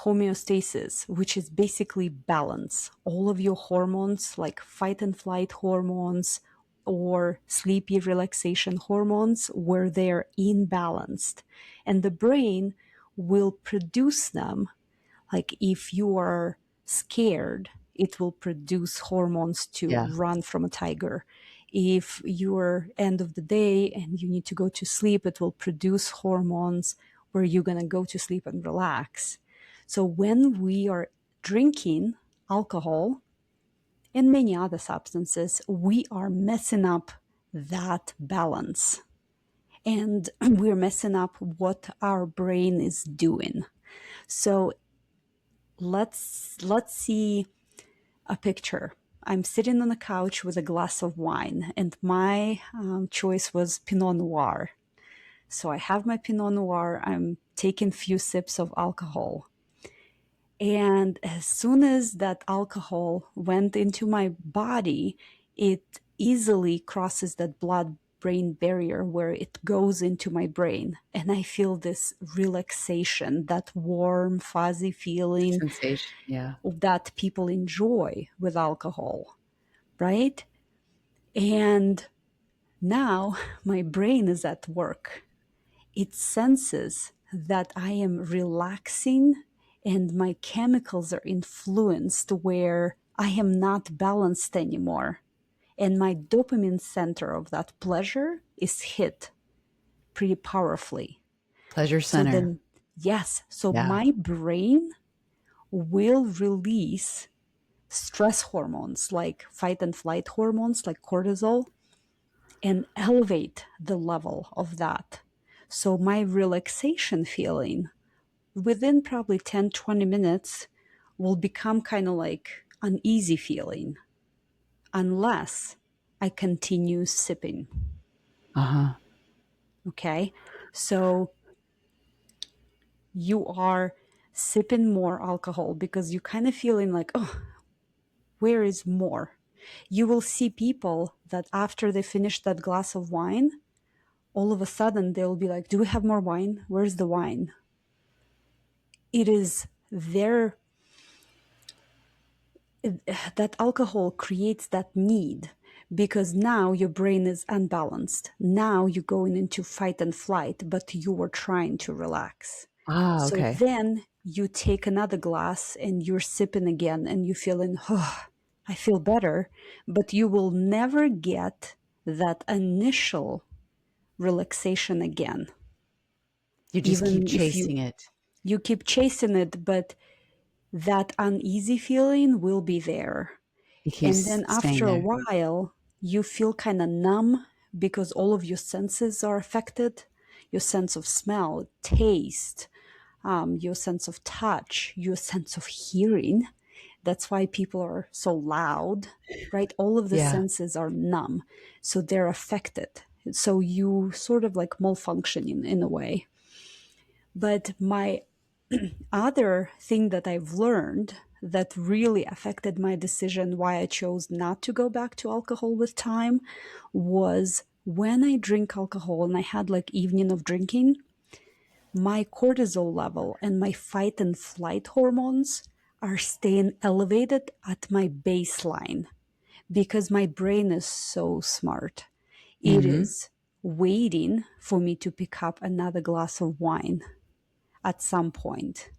homeostasis, which is basically balance. All of your hormones, like fight and flight hormones or sleepy relaxation hormones, where they're imbalanced. And the brain will produce them. Like if you are scared, it will produce hormones to Yeah. run from a tiger. If you're end of the day and you need to go to sleep, it will produce hormones where you're going to go to sleep and relax. So when we are drinking alcohol and many other substances, we are messing up that balance. And we're messing up what our brain is doing. So let's see a picture. I'm sitting on a couch with a glass of wine, and my choice was Pinot Noir. So I have my Pinot Noir. I'm taking few sips of alcohol. And as soon as that alcohol went into my body, it easily crosses that blood brain barrier where it goes into my brain. And I feel this relaxation, that warm, fuzzy feeling Sensation. Yeah. that people enjoy with alcohol, right? And now my brain is at work. It senses that I am relaxing and my chemicals are influenced where I am not balanced anymore. And my dopamine center of that pleasure is hit pretty powerfully. Pleasure So center. then, yes, so Yeah. my brain will release stress hormones like fight and flight hormones like cortisol and elevate the level of that. So my relaxation feeling within probably 10-20 minutes will become kind of like an easy feeling unless I continue sipping. Uh huh. Okay. So you are sipping more alcohol because you kind of feeling like, oh, where is more? You will see people that after they finish that glass of wine, all of a sudden they'll be like, do we have more wine? Where's the wine? It is their that alcohol creates that need because now your brain is unbalanced. Now you're going into fight and flight, but you were trying to relax. Ah, So okay. then you take another glass and you're sipping again and you're feeling, oh, I feel better, but you will never get that initial relaxation again. You just keep Even if chasing it. you keep chasing it, but that uneasy feeling will be there. It And keeps then staying after a there. while, you feel kind of numb because all of your senses are affected. Your sense of smell, taste, your sense of touch, your sense of hearing. That's why people are so loud, right? All of the Yeah. senses are numb, so they're affected. So you sort of like malfunctioning in a way. But my other thing that I've learned that really affected my decision why I chose not to go back to alcohol with time was when I drink alcohol and I had like evening of drinking, my cortisol level and my fight and flight hormones are staying elevated at my baseline because my brain is so smart. It Mhm. is waiting for me to pick up another glass of wine at some point.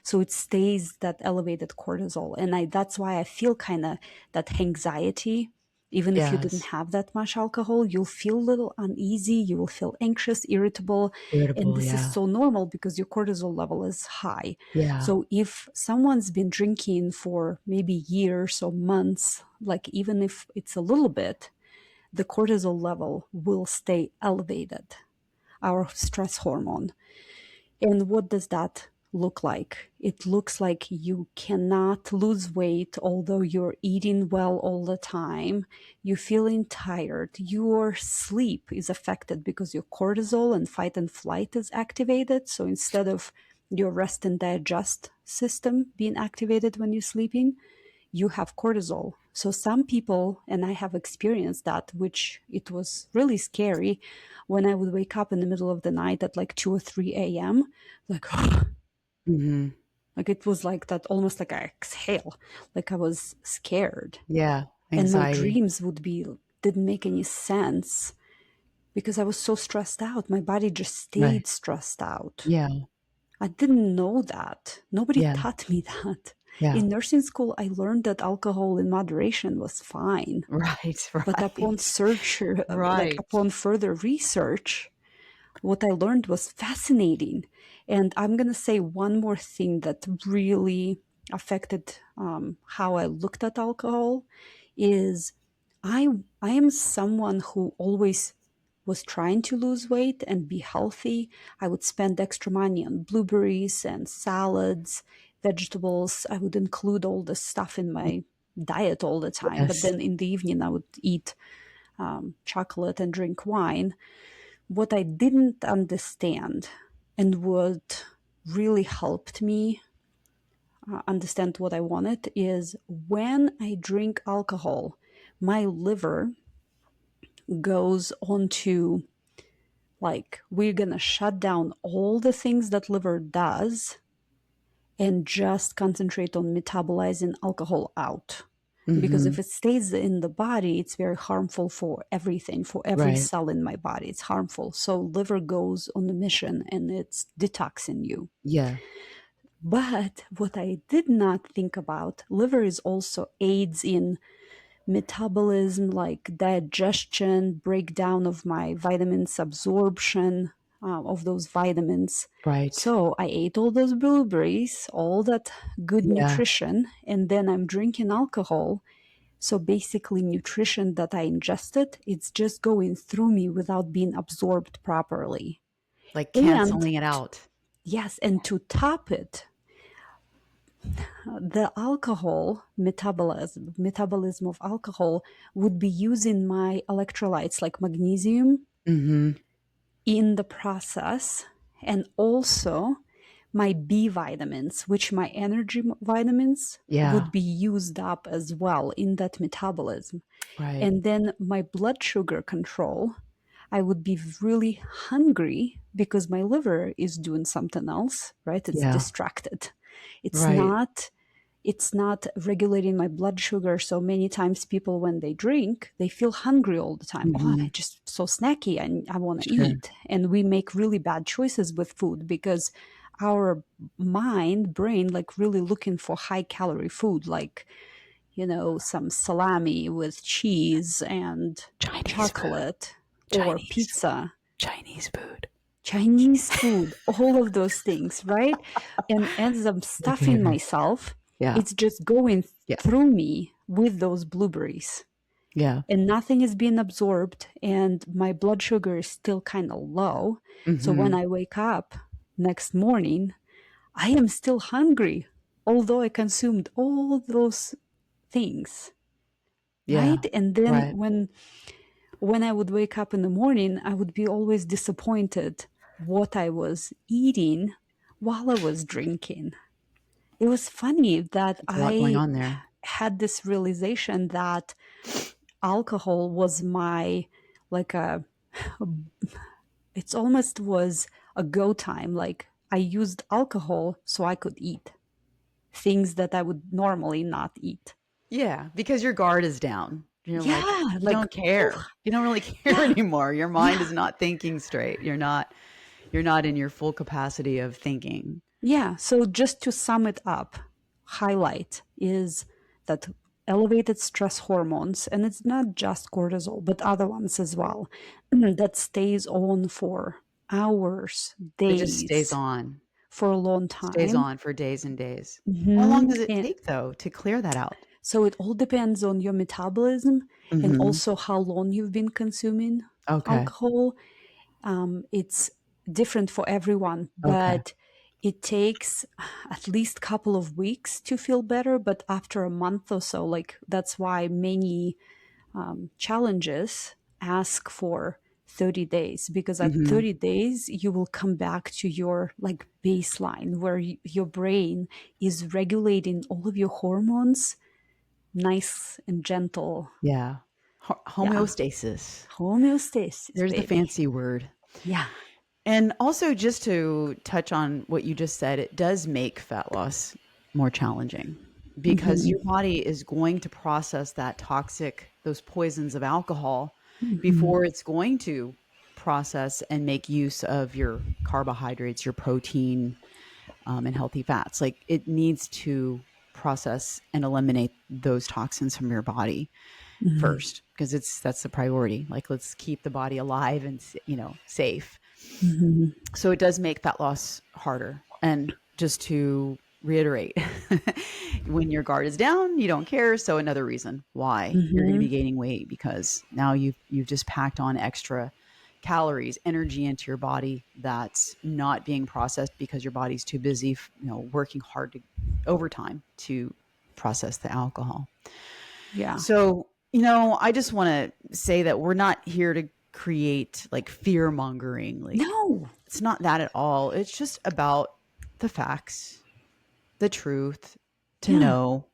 So it stays that elevated cortisol. And that's why I feel kind of that anxiety. Even if you didn't Yes. have that much alcohol, you'll feel a little uneasy. You will feel anxious, irritable. And Irritable, this is yeah. so normal because your cortisol level is high. Yeah. So if someone's been drinking for maybe years or months, like even if it's a little bit, the cortisol level will stay elevated, our stress hormone. And what does that look like? It looks like you cannot lose weight, although you're eating well all the time. You're feeling tired. Your sleep is affected because your cortisol and fight and flight is activated. So instead of your rest and digest system being activated when you're sleeping, you have cortisol. So some people, and I have experienced that, which it was really scary when I would wake up in the middle of the night at like 2 or 3 a.m., like, Mhm. like it was like that, almost like I exhale, like I was scared. Yeah. And my Anxiety. dreams didn't make any sense because I was so stressed out. My body just Right. stayed stressed out. Yeah. I didn't know that. Nobody Yeah. taught me that. Yeah. In nursing school, I learned that alcohol in moderation was fine. Right, But upon right. search, like Right. upon further research, what I learned was fascinating. And I'm going to say one more thing that really affected how I looked at alcohol is I I am someone who always was trying to lose weight and be healthy. I would spend extra money on blueberries and salads, vegetables. I would include all this stuff in my diet all the time. But Yes. then in the evening, I would eat chocolate and drink wine. What I didn't understand and what really helped me understand what I wanted is when I drink alcohol, my liver goes on to like, we're going to shut down all the things that liver does and just concentrate on metabolizing alcohol out. Because if Mhm. it stays in the body, it's very harmful for everything, for every Right. cell in my body. It's harmful. So liver goes on the mission and it's detoxing you. Yeah. But what I did not think about, liver is also aids in metabolism, like digestion, breakdown of my vitamins, absorption of those vitamins. Right. So I ate all those blueberries, all that good Yeah. nutrition, and then I'm drinking alcohol. So basically, nutrition that I ingested, it's just going through me without being absorbed properly. Like And canceling it out. yes, and to top it, the alcohol metabolism of alcohol would be using my electrolytes like magnesium Mhm. in the process, and also my B vitamins, which my energy vitamins Yeah. would be used up as well in that metabolism. Right. And then my blood sugar control, I would be really hungry because my liver is doing something else, right? It's Yeah. distracted. It's Right. not it's not regulating my blood sugar. So many times people, when they drink, they feel hungry all the time. Oh, I'm Mhm. just so snacky and I want to Sure. eat. And we make really bad choices with food because our brain, like really looking for high calorie food, like, some salami with cheese and Chinese food. chocolate or Chinese. pizza. Chinese food. Chinese food, all of those things, right? And as I'm Looking at stuffing her. myself, Yeah. it's just going Yeah. through me with those blueberries. Yeah. And nothing is being absorbed, and my blood sugar is still kind of low. So when Mhm. I wake up next morning, I am still hungry, although I consumed all those things, Yeah. right? And then Right. when I would wake up in the morning, I would be always disappointed what I was eating while I was drinking. It was funny that It's a lot going I on there. had this realization that alcohol was my, like it's almost was a go time. Like I used alcohol so I could eat things that I would normally not eat. Yeah, because your guard is down. You're like, Yeah, you like, don't care. You don't really care yeah, anymore. Your mind yeah. is not thinking straight. You're not in your full capacity of thinking. Yeah, so just to sum it up, highlight is that elevated stress hormones, and it's not just cortisol, but other ones as well, that stays on for hours, It just stays days, on. for a long Stays time. on for days and days. How long Mhm. does it And take though to clear that out? so it all depends on your metabolism and Mhm. also how long you've been consuming Okay. alcohol. It's different for everyone, Okay. but it takes at least couple of weeks to feel better. But after a month or so, like that's why many challenges ask for 30 days, because at Mhm. 30 days you will come back to your like baseline where your brain is regulating all of your hormones nice and gentle. Yeah. Yeah, Homeostasis. homeostasis, There's the baby. fancy word. Yeah. And also, just to touch on what you just said, it does make fat loss more challenging because Hmm. your body is going to process those poisons of alcohol Hmm. before it's going to process and make use of your carbohydrates, your protein, and healthy fats. Like it needs to process and eliminate those toxins from your body Hmm. first because that's the priority. Like let's keep the body alive and safe. Hmm. So it does make fat loss harder. And just to reiterate, when your guard is down, you don't care. So another reason why you're going to be Hmm. gaining weight because now you've just packed on extra calories, energy into your body that's not being processed because your body's too busy, working hard to overtime to process the alcohol. Yeah. So, I just want to say that we're not here to create like fear mongering. Like, No. it's not that at all. It's just about the facts, the truth, to Yeah. know,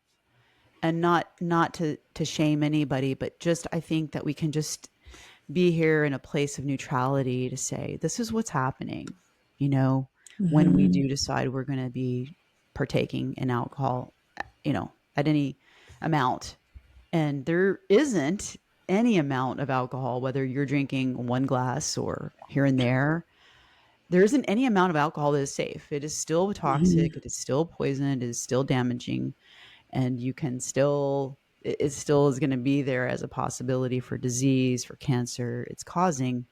and not to shame anybody, but just I think that we can just be here in a place of neutrality to say this is what's happening. You know, when we Hmm. do decide we're going to be partaking in alcohol, at any amount, and there isn't any amount of alcohol, whether you're drinking one glass or here and there isn't any amount of alcohol that is safe. It is still toxic. Hmm. It is still poison. It is still damaging. And you can still, it still is going to be there as a possibility for disease, for cancer. It's causing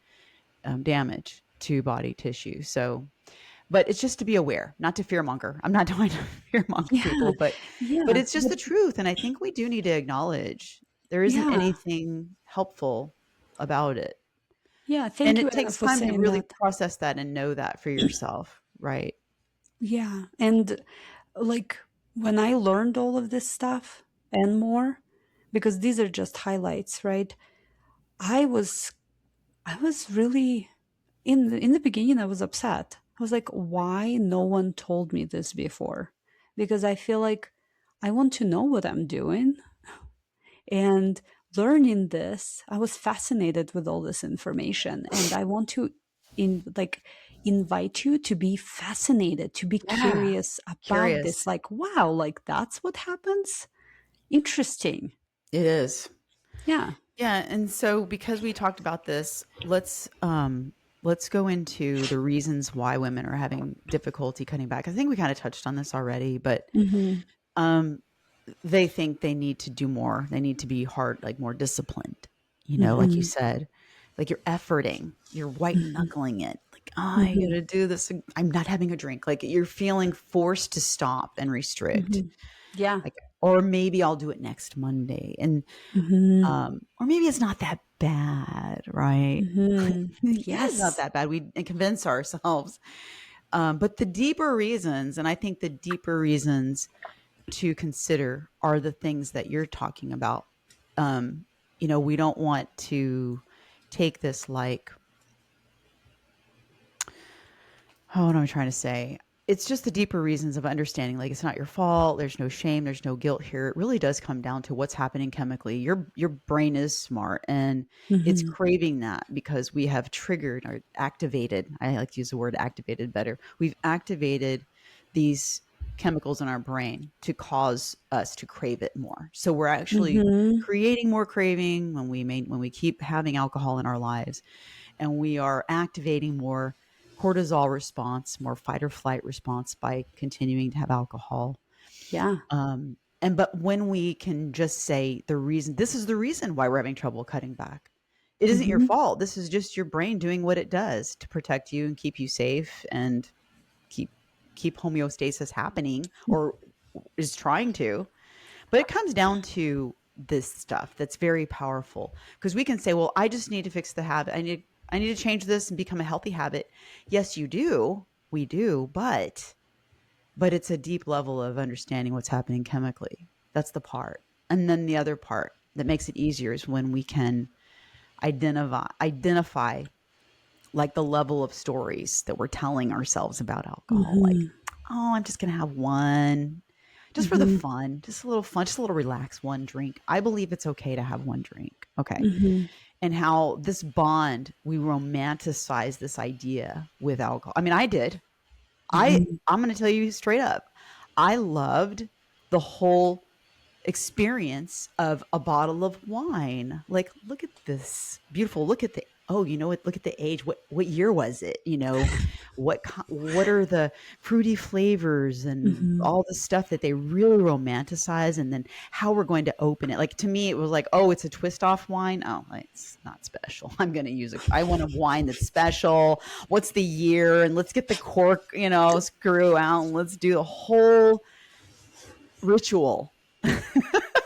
damage to body tissue. So, but it's just to be aware, not to fearmonger. I'm not trying to fearmonger Yeah. people, but Yeah. it's just But the truth. And I think we do need to acknowledge there isn't yeah. anything helpful about it. Yeah. And Thank you, it Anna, takes for time to saying really that. process that and know that for yourself, right? Yeah. And like when I learned all of this stuff and more, because these are just highlights, right? I was I was really in the beginning I was upset. I was like, why no one told me this before? Because I feel like I want to know what I'm doing. And learning this, I was fascinated with all this information and I want to in like invite you to be fascinated, to be Yeah. curious about this. Curious. Like, wow, like that's what happens? Interesting. It is. Yeah. Yeah, and so because we talked about this, let's go into the reasons why women are having difficulty cutting back. I think we kind of touched on this already, but Mm-hmm. um they think they need to do more. They need to be hard, like more disciplined. Like you Mm-hmm. said, like you're efforting, you're white knuckling it. Like, oh, I Mm-hmm. gotta do this. I'm not having a drink. Like you're feeling forced to stop and restrict. Mm-hmm. Yeah. Like, or maybe I'll do it next Monday. And Mm-hmm. or maybe it's not that bad, right? Mm-hmm. Yeah, it's not Yes. that bad. We convince ourselves. But the deeper reasons, and I think the deeper reasons to consider are the things that you're talking about. Um, we don't want to take this like, oh, what am I trying to say? It's just the deeper reasons of understanding. Like, it's not your fault. There's no shame. There's no guilt here. It really does come down to what's happening chemically. Your brain is smart, and it's Mm-hmm. craving that because we have triggered or activated. I like to use the word activated better. We've activated these chemicals in our brain to cause us to crave it more. So we're actually Mm-hmm. creating more craving when we keep having alcohol in our lives, and we are activating more cortisol response, more fight or flight response by continuing to have alcohol. Yeah. But when we can just say this is the reason why we're having trouble cutting back. It isn't your Mm-hmm. fault. This is just your brain doing what it does to protect you and keep you safe and keep keep homeostasis happening, or is trying to. But it comes down to this stuff that's very powerful, because we can say, well, I just need to fix the habit. I need to change this and become a healthy habit. Yes, you do. We do, but it's a deep level of understanding what's happening chemically. That's the part. And then the other part that makes it easier is when we can identify like the level of stories that we're telling ourselves about alcohol. Like, Mm-hmm. oh, I'm just going to have one just for the Mm-hmm. fun, just a little fun, just a little relaxed one drink. I believe it's okay to have one drink. Okay. Mm-hmm. And how this bond, we romanticize this idea with alcohol. I mean, I did. Mm-hmm. I'm going to tell you straight up. I loved the whole experience of a bottle of wine. Like, look at this beautiful. Look at the you know what? Look at the age. What year was it? What are the fruity flavors and Mm-hmm. all the stuff that they really romanticize, and then how we're going to open it. Like, to me, it was like, oh, it's a twist off wine. Oh, it's not special. I'm going to use I want a wine that's special. What's the year? And let's get the cork, screw out, and let's do the whole ritual.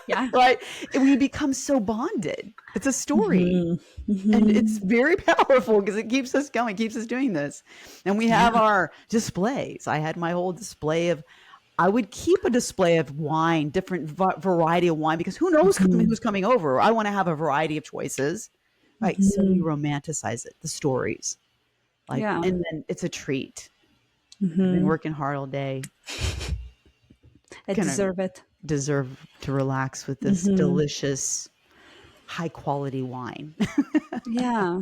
Yeah. Right? And we become so bonded. It's a story. Mm-hmm. And it's Mm-hmm. very powerful because it keeps us going, keeps us doing this. And we have Yeah. our displays. I had my whole display of, I would keep a display of wine, different variety of wine, because who knows Mm-hmm. who's coming over. I want to have a variety of choices. Right. So we Mm-hmm. romanticize it, the stories. Like, Yeah. and then it's a treat. I've been Mm-hmm. working hard all day. I Gonna deserve it. deserve to relax with this Mm-hmm. delicious, high quality wine. Yeah.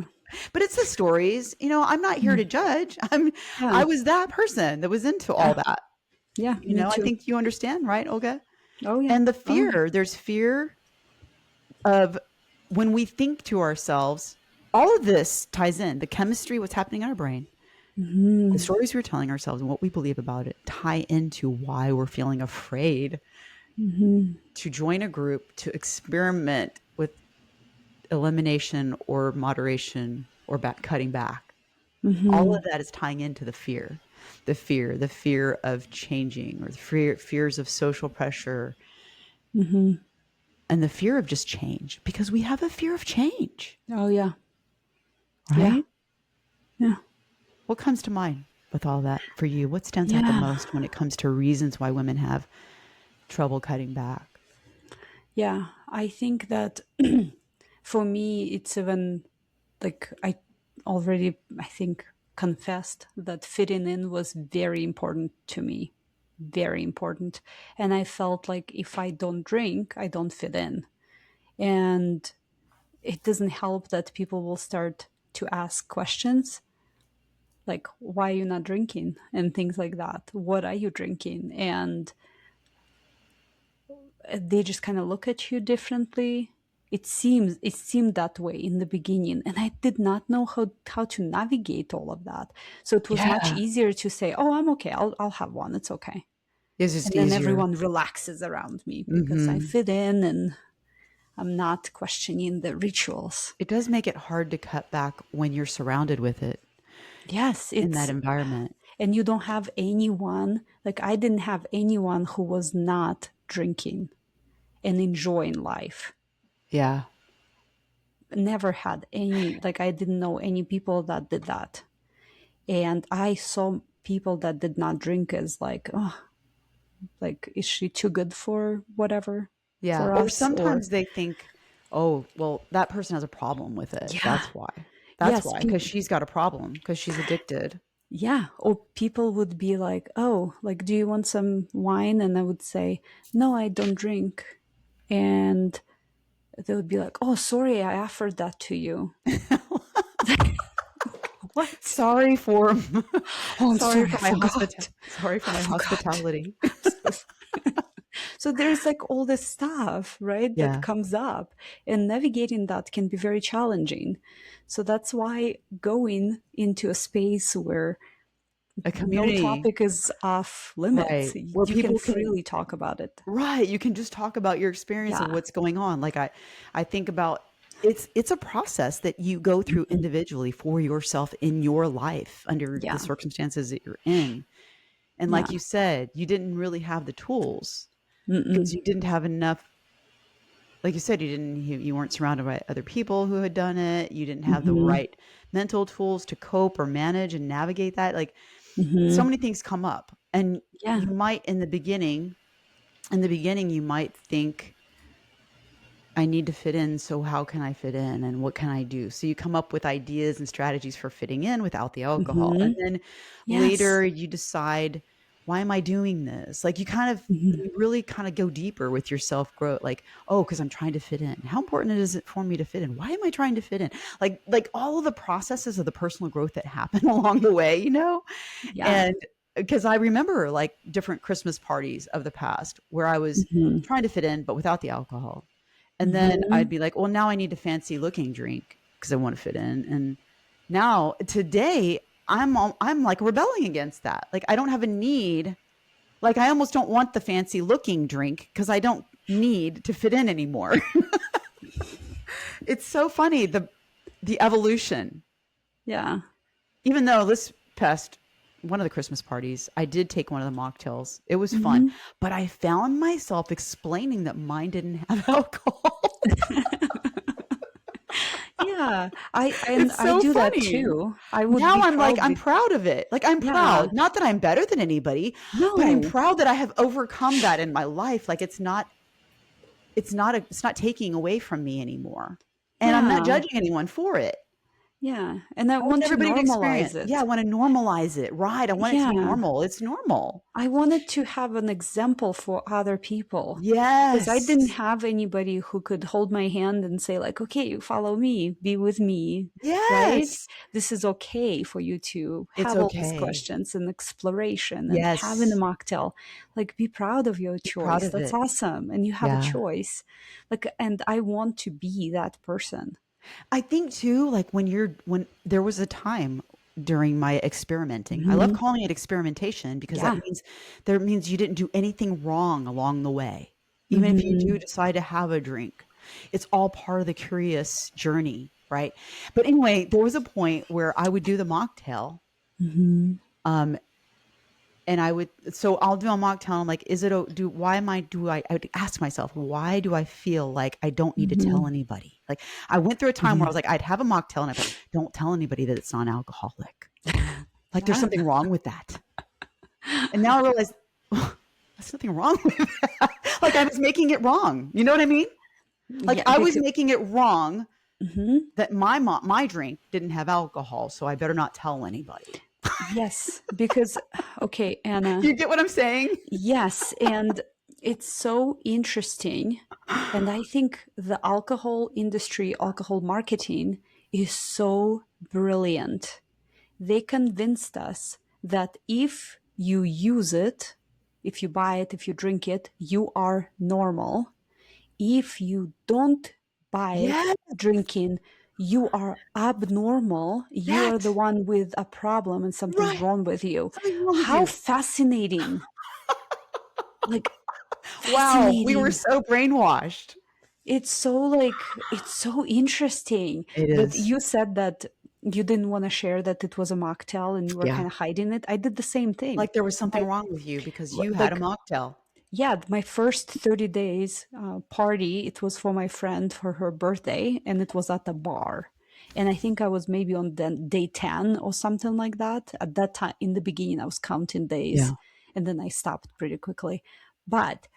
But it's the stories. I'm not here to judge. Yeah. I was that person that was into all Yeah. that. Yeah. Me I too. think you understand, right, Olga? Oh yeah. And the Oh yeah. fear, there's fear of when we think to ourselves, all of this ties in the chemistry, what's happening in our brain, the Mm-hmm. stories we're telling ourselves and what we believe about it tie into why we're feeling afraid Mm-hmm. to join a group, to experiment with elimination or moderation or cutting back. All Mm-hmm. of that is tying into the fear of changing, or the fears of social pressure, Mm-hmm. and the fear of just change, because we have a fear of change, Oh yeah. Yeah. right? Yeah. What comes to mind with all that for you? What stands out the Yeah. most when it comes to reasons why women have trouble cutting back? Yeah. I think that for me, it's even like I think, confessed that fitting in was very important to me. Very important. And I felt like if I don't drink, I don't fit in. And it doesn't help that people will start to ask questions. like, why are you not drinking and things like that? What are you drinking? And they just kind of look at you differently. It seemed that way in the beginning, and I did not know how to navigate all of that. So it was much Yeah. easier to say, "Oh, I'm okay. I'll have one. It's okay." It's just And then easier. everyone relaxes around me because I Mhm. fit in and I'm not questioning the rituals. It does make it hard to cut back when you're surrounded with it Yes, in that it's environment. and you don't have anyone, like I didn't have anyone who was not drinking and enjoying life. Yeah. Never had any, like I didn't know any people that did that. And I saw people that did not drink as like, oh, like is she too good for whatever Yeah. for Or us? Or sometimes they think, "Oh, well, that person has a problem with it. yeah, That's why. That's yes, why, because she's got a problem, because she's addicted." yeah. Or people would be like, oh, like, do you want some wine? And I would say, no, I don't drink. And they would be like, oh, sorry, I offered that to you. What? Sorry for Oh, I'm sorry sorry, I for my forgot. sorry I for my forgot. hospitality. So there's like all this stuff, right, that Yeah. comes up, and navigating that can be very challenging. So that's why going into a space where A no community, topic is off limits, right, where you can people can freely talk about it. right, you can just talk about your experience of Yeah. what's going on. Like, I think about it's a process that you go through Mhm. individually for yourself in your life under the Yeah. circumstances that you're in. And like Yeah. you said, you didn't really have the tools because Mm-mm. you didn't have enough, like you said, you weren't surrounded by other people who had done it. You didn't have the Mm-hmm. right mental tools to cope or manage and navigate that. Like, so Mm-hmm. many things come up, and Yeah. you might in the beginning, you might think, I need to fit in, so how can I fit in and what can I do? So you come up with ideas and strategies for fitting in without the alcohol. And Mm-hmm. then Yes. later you decide, why am I doing this? Like Mm-hmm. you really kind of go deeper with your self growth. Like, oh, because I'm trying to fit in. How important is it for me to fit in? Why am I trying to fit in? Like all of the processes of the personal growth that happen along the way, you know? Yeah. And because I remember like different Christmas parties of the past where I was Mm-hmm. trying to fit in, but without the alcohol. And then Mm-hmm. I'd be like, well, now I need a fancy looking drink because I want to fit in. And now today I'm like rebelling against that. Like I don't have a need. Like I almost don't want the fancy looking drink because I don't need to fit in anymore. It's so funny the evolution. Yeah. Even though this past one of the Christmas parties, I did take one of the mocktails. It was fun, Mm-hmm. but I found myself explaining that mine didn't have alcohol. Yeah. I It's so do that funny. too. I would Now be I'm like, proud. I'm proud of it. Like, I'm Yeah. proud. Not that I'm better than anybody, but I'm No. proud that I have overcome that in my life. Like, it's not taking away from me anymore. And I'm not Yeah. judging anyone for it. Yeah. And I I want want to everybody to normalize experience. Yeah, I it. want to normalize it. Right. I want it to be Yeah. normal. It's normal. I wanted to have an example for other people because I didn't Yes. have anybody who could hold my hand and say, like, okay, you follow me, be with me, right? Yes. This is okay for you to It's have all these okay. questions and exploration and having a Yes. mocktail. Like, be proud of your Be proud choice. of That's it. awesome. And you have a Yeah. choice. Like, and I want to be that person. I think too, like when there was a time during my experimenting. I love Hmm. calling it experimentation because Yeah. that means you didn't do anything wrong along the way. Even if you do Hmm. decide to have a drink, it's all part of the curious journey, right? But anyway, there was a point where I would do the mocktail. Hmm. Um, and so I'll do a mocktail. I'm like, is it, why am I would ask myself, why do I feel like I don't need to tell Hmm. anybody? Like I went through a time where I Hmm. was like, I'd have a mocktail and I'd be like, don't tell anybody that it's non-alcoholic. Like there's Yeah. something wrong with that. And now I realize, oh, there's nothing wrong with that. Like I was making it wrong. You know what I mean? Like Yeah. I was Because, making it wrong mhm. that my drink didn't have alcohol. So I better not tell anybody. Yes, because okay, Anna, You get what I'm saying? yes, and it's so interesting. And I think the alcohol industry, alcohol marketing is so brilliant they convinced us that if you use it, if you buy it, if you drink it, you are normal. If you don't buy it, Yes, drinking, you are abnormal. You are the that. one with a problem and something's Right. wrong with you. Something's wrong with How you. fascinating. Like, Wow, we were fascinating. so brainwashed. It's so interesting. It But is. you said that you didn't want to share that it was a mocktail and you were Yeah. kind of hiding it. I did the same thing. Like there was something My wrong with you because you had a like mocktail. yeah, my first 30 days party, it was for my friend for her birthday, and it was at a bar. And I think I was maybe on day 10 or something like that. At that time, in the beginning, I was counting days, Yeah. and then I stopped pretty quickly. But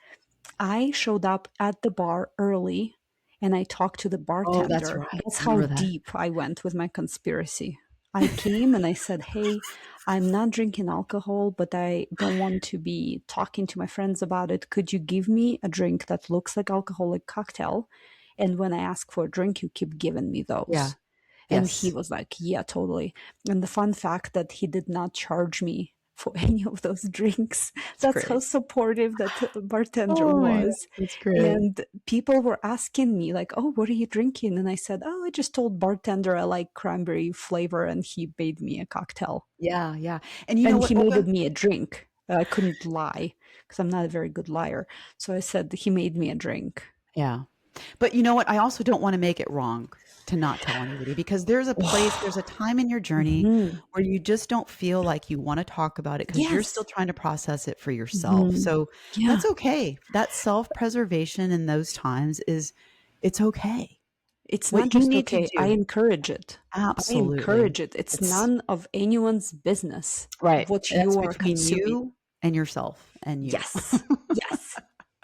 I showed up at the bar early and I talked to the Oh, that's bartender. right. That's I how remember that. deep I went with my conspiracy. I came and I said, "Hey, I'm not drinking alcohol, but I don't want to be talking to my friends about it. Could you give me a drink that looks like alcoholic cocktail? And when I ask for a drink, you keep giving me Yeah. those." And he Yes. was like, "Yeah, totally." And the fun fact that he did not charge me for any of those drinks. It's That's how great. supportive that bartender Oh my God, was. that's great. And people were asking me, like, "Oh, what are you drinking?" And I said, "Oh, I just told bartender I like cranberry flavor, and he made me a cocktail. Yeah, yeah. And you know And what, he made Olga? me a drink." I couldn't lie because I'm not a very good liar. So I said, "He made me a drink." Yeah. But you know what? I also don't want to make it wrong to not tell anybody because there's a place, there's a time in your journey Mhm. where you just don't feel like you want to talk about it because you're still Yes. trying to process it for yourself. Mhm. So Yeah. that's okay. That self-preservation in those times is it's okay. It's not What you just need to okay. I do, encourage it. I absolutely. encourage it. It's It's none of anyone's business right. what That's you are between consuming. you and yourself and you. Yes. Yes.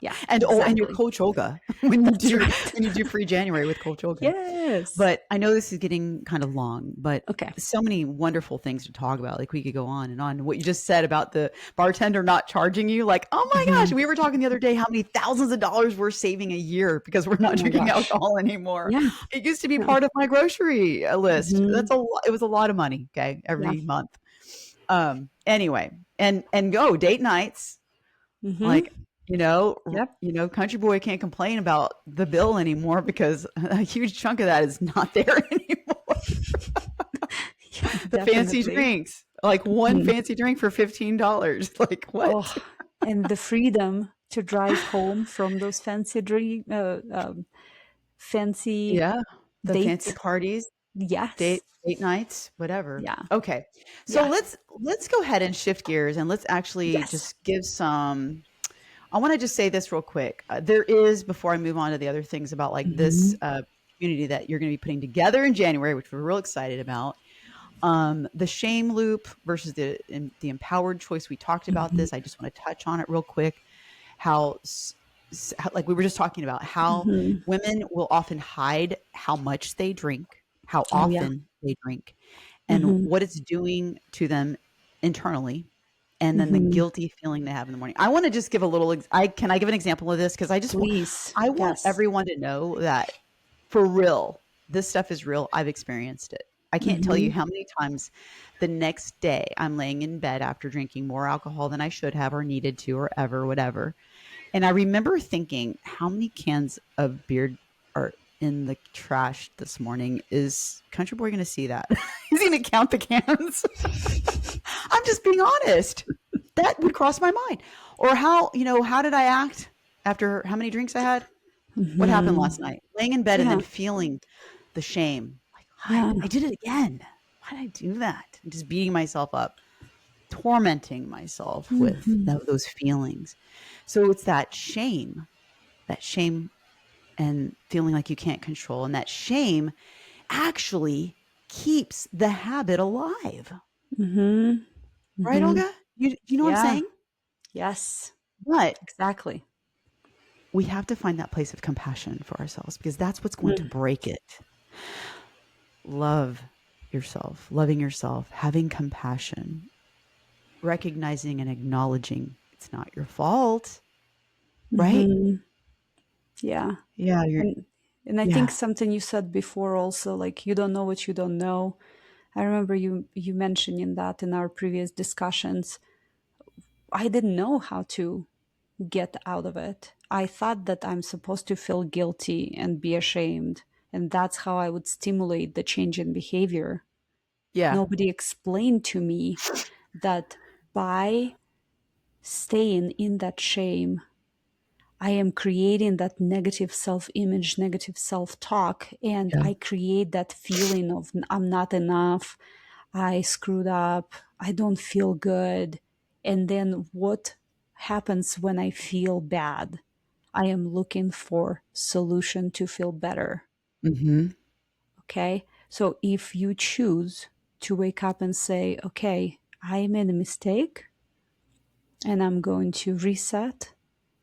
Yeah, And your exactly. coach Olga That's right. when you do free January with Coach Olga. Yes. But I know this is getting kind of long, but Okay. so many wonderful things to talk about. Like we could go on and on. What you just said about the bartender not charging you, like, oh my gosh, Mhm. we were talking the other day how many thousands of dollars we're saving a year because we're not Oh my drinking gosh. alcohol anymore. Yeah. It used to be Yeah. part of my grocery list. That's Mhm. a lot. It was a lot of money, okay, Yeah. every month. Anyway, and go date nights Mhm. like, Yep. country boy can't complain about the bill anymore because a huge chunk of that is not there anymore. Yeah, The fancy definitely. drinks, like one Mhm. fancy drink for $15. Like what? Oh, and the freedom to drive home from those fancy Yeah, the fancy dates. parties, Yes. date nights, whatever. Yeah. Okay. So Yeah. let's go ahead and shift gears and let's actually Yes. just give some I want to just say this real quick. There is, before I move on to the other things about like this Mhm. community that you're going to be putting together in January, which we're real excited about. The shame loop versus the empowered choice. We talked about Mhm. this. I just want to touch on it real quick. How, like we were just talking about, how Mhm. women will often hide how much they drink, how Oh, yeah. often they drink, and Mhm. what it's doing to them internally and then the Mhm. guilty feeling they have in the morning. I want to just give a little I give an example of this because Please. I want Yes. everyone to know that for real, this stuff is real. I've experienced it. I can't tell you Mhm. how many times the next day I'm laying in bed after drinking more alcohol than I should have or needed to or ever whatever. And I remember thinking, how many cans of beer are in the trash this morning? Is Country Boy going to see that? He's going to count the cans. I'm just being honest. That would cross my mind. Or how did I act after how many drinks I had? What happened last Mhm. night? Laying in bed and Yeah. then feeling the shame. Like, Yeah. I did it again. Why did I do that? And just beating myself up, tormenting myself with Mhm. those feelings. So it's that shame and feeling like you can't control. And that shame actually keeps the habit alive. Mhm. Right, Mhm. Olga? You know what I'm Yeah. saying? Yes. But Exactly. we have to find that place of compassion for ourselves because that's what's going to Mm. break it. Love yourself, loving yourself, having compassion, recognizing and acknowledging it's not your fault, right? Mhm. Yeah. Yeah, you're And I think yeah. something you said before also, like, you don't know what you don't know. I remember you mentioning that in our previous discussions. I didn't know how to get out of it. I thought that I'm supposed to feel guilty and be ashamed, and that's how I would stimulate the change in behavior. Yeah. Nobody explained to me that by staying in that shame, I am creating that negative self image, negative self talk, and Yeah. I create that feeling of I'm not enough, I screwed up, I don't feel good. And then what happens when I feel bad? I am looking for solution to feel better. Hmm. Okay? So if you choose to wake up and say, okay, I made a mistake and I'm going to reset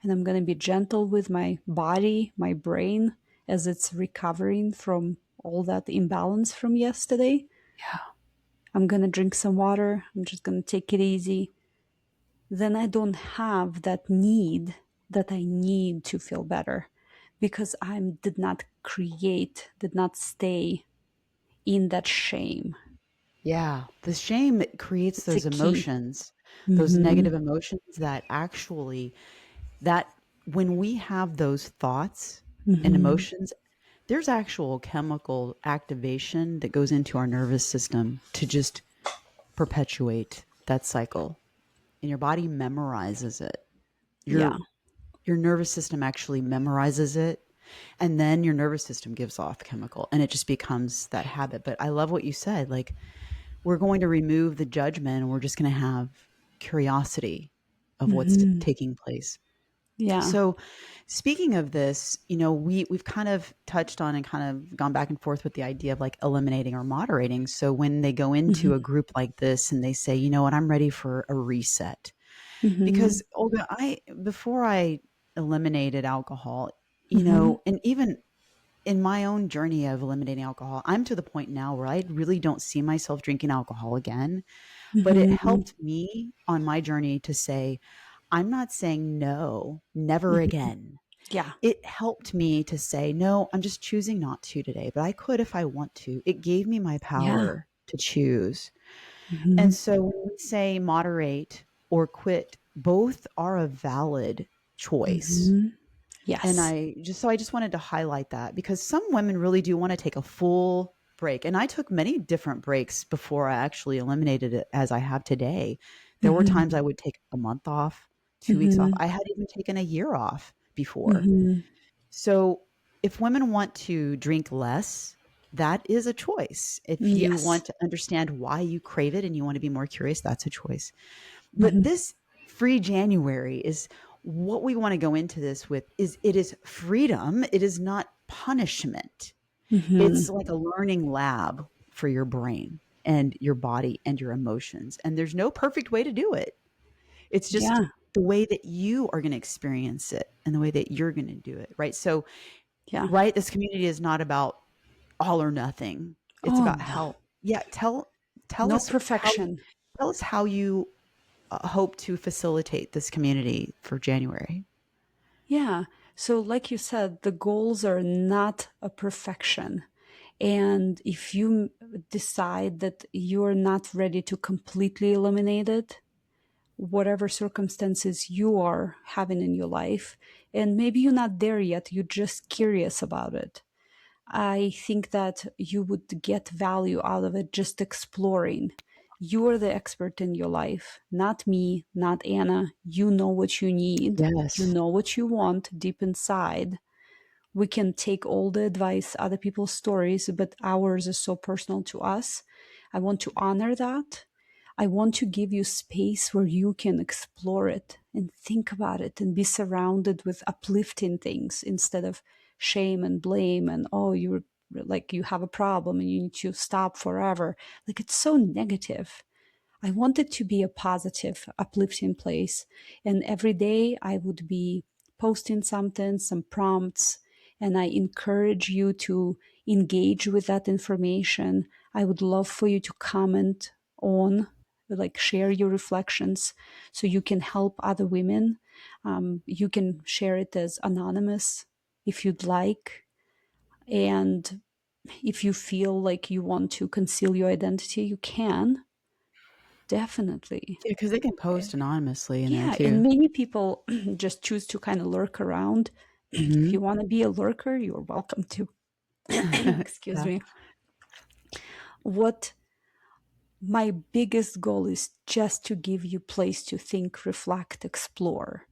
and I'm going to be gentle with my body, my brain, as it's recovering from all that imbalance from yesterday. Yeah. I'm going to drink some water. I'm just going to take it easy. Then I don't have that need that I need to feel better because I did not stay in that shame. Yeah. The shame creates It's a those key. emotions, those Mm-hmm. negative emotions that actually, that when we have those thoughts and Mm-hmm. emotions, there's actual chemical activation that goes into our nervous system to just perpetuate that cycle. And your body memorizes it. Yeah. Your nervous system actually memorizes it, and then your nervous system gives off chemical and it just becomes that habit. But I love what you said, like, we're going to remove the judgment and we're just going to have curiosity of what's Mm-hmm. taking place. Yeah. So, speaking of this, we've kind of touched on and kind of gone back and forth with the idea of like eliminating or moderating. So when they go into a Mm-hmm. group like this and they say, you know what, I'm ready for a reset. Mm-hmm. Because Olga, I before I eliminated alcohol, Mm-hmm. and even in my own journey of eliminating alcohol, I'm to the point now where I really don't see myself drinking alcohol again. But it Mm-hmm. helped me on my journey to say, I'm not saying no, never Mm-hmm. again. Yeah. It helped me to say, no, I'm just choosing not to today, but I could if I want to. It gave me my Yeah. power to choose. Mm-hmm. And so when we say moderate or quit, both are a valid choice. Mm-hmm. And Yes. I just wanted to highlight that because some women really do want to take a full break. And I took many different breaks before I actually eliminated it as I have today. There were times I Mm-hmm. would take a month off, 2 weeks off. Mm-hmm. I had even taken a year off before. Mm-hmm. So if women want to drink less, that is a choice. If you Yes. want to understand why you crave it and you want to be more curious, that's a choice. But Mm-hmm. this free January is what we want to go into this with. Is it is freedom. It is not punishment. Mm-hmm. It's like a learning lab for your brain and your body and your emotions. And there's no perfect way to do it. It's just Yeah. the way that you are going to experience it and the way that you're going to do it. Right. So, Yeah. right, this community is not about all or nothing. It's Oh about no. how, yeah, tell No us how, perfection. tell us how you hope to facilitate this community for January. Yeah. So, like you said, the goals are not a perfection. And if you decide that you're not ready to completely eliminate it, whatever circumstances you are having in your life, and maybe you're not there yet, you're just curious about it, I think that you would get value out of it just exploring. You are the expert in your life, not me, not Anna. You know what you need. You Yes. know what you want deep inside. We can take all the advice, other people's stories, but ours is so personal to us. I want to honor that. I want to give you space where you can explore it and think about it and be surrounded with uplifting things instead of shame and blame and, oh, you're like you have a problem and you need to stop forever. Like it's so negative. I want it to be a positive, uplifting place. And every day I would be posting something, some prompts, and I encourage you to engage with that information. I would love for you to comment on, like, share your reflections so you can help other women. You can share it as anonymous if you'd like. And if you feel like you want to conceal your identity, you can, definitely. Yeah, because they can post anonymously in there Yeah, and too. many people just choose to kind of lurk around. If you Mhm. want to be a lurker, you're welcome to. Excuse Yeah. me. What my biggest goal is just to give you place to think, reflect, explore.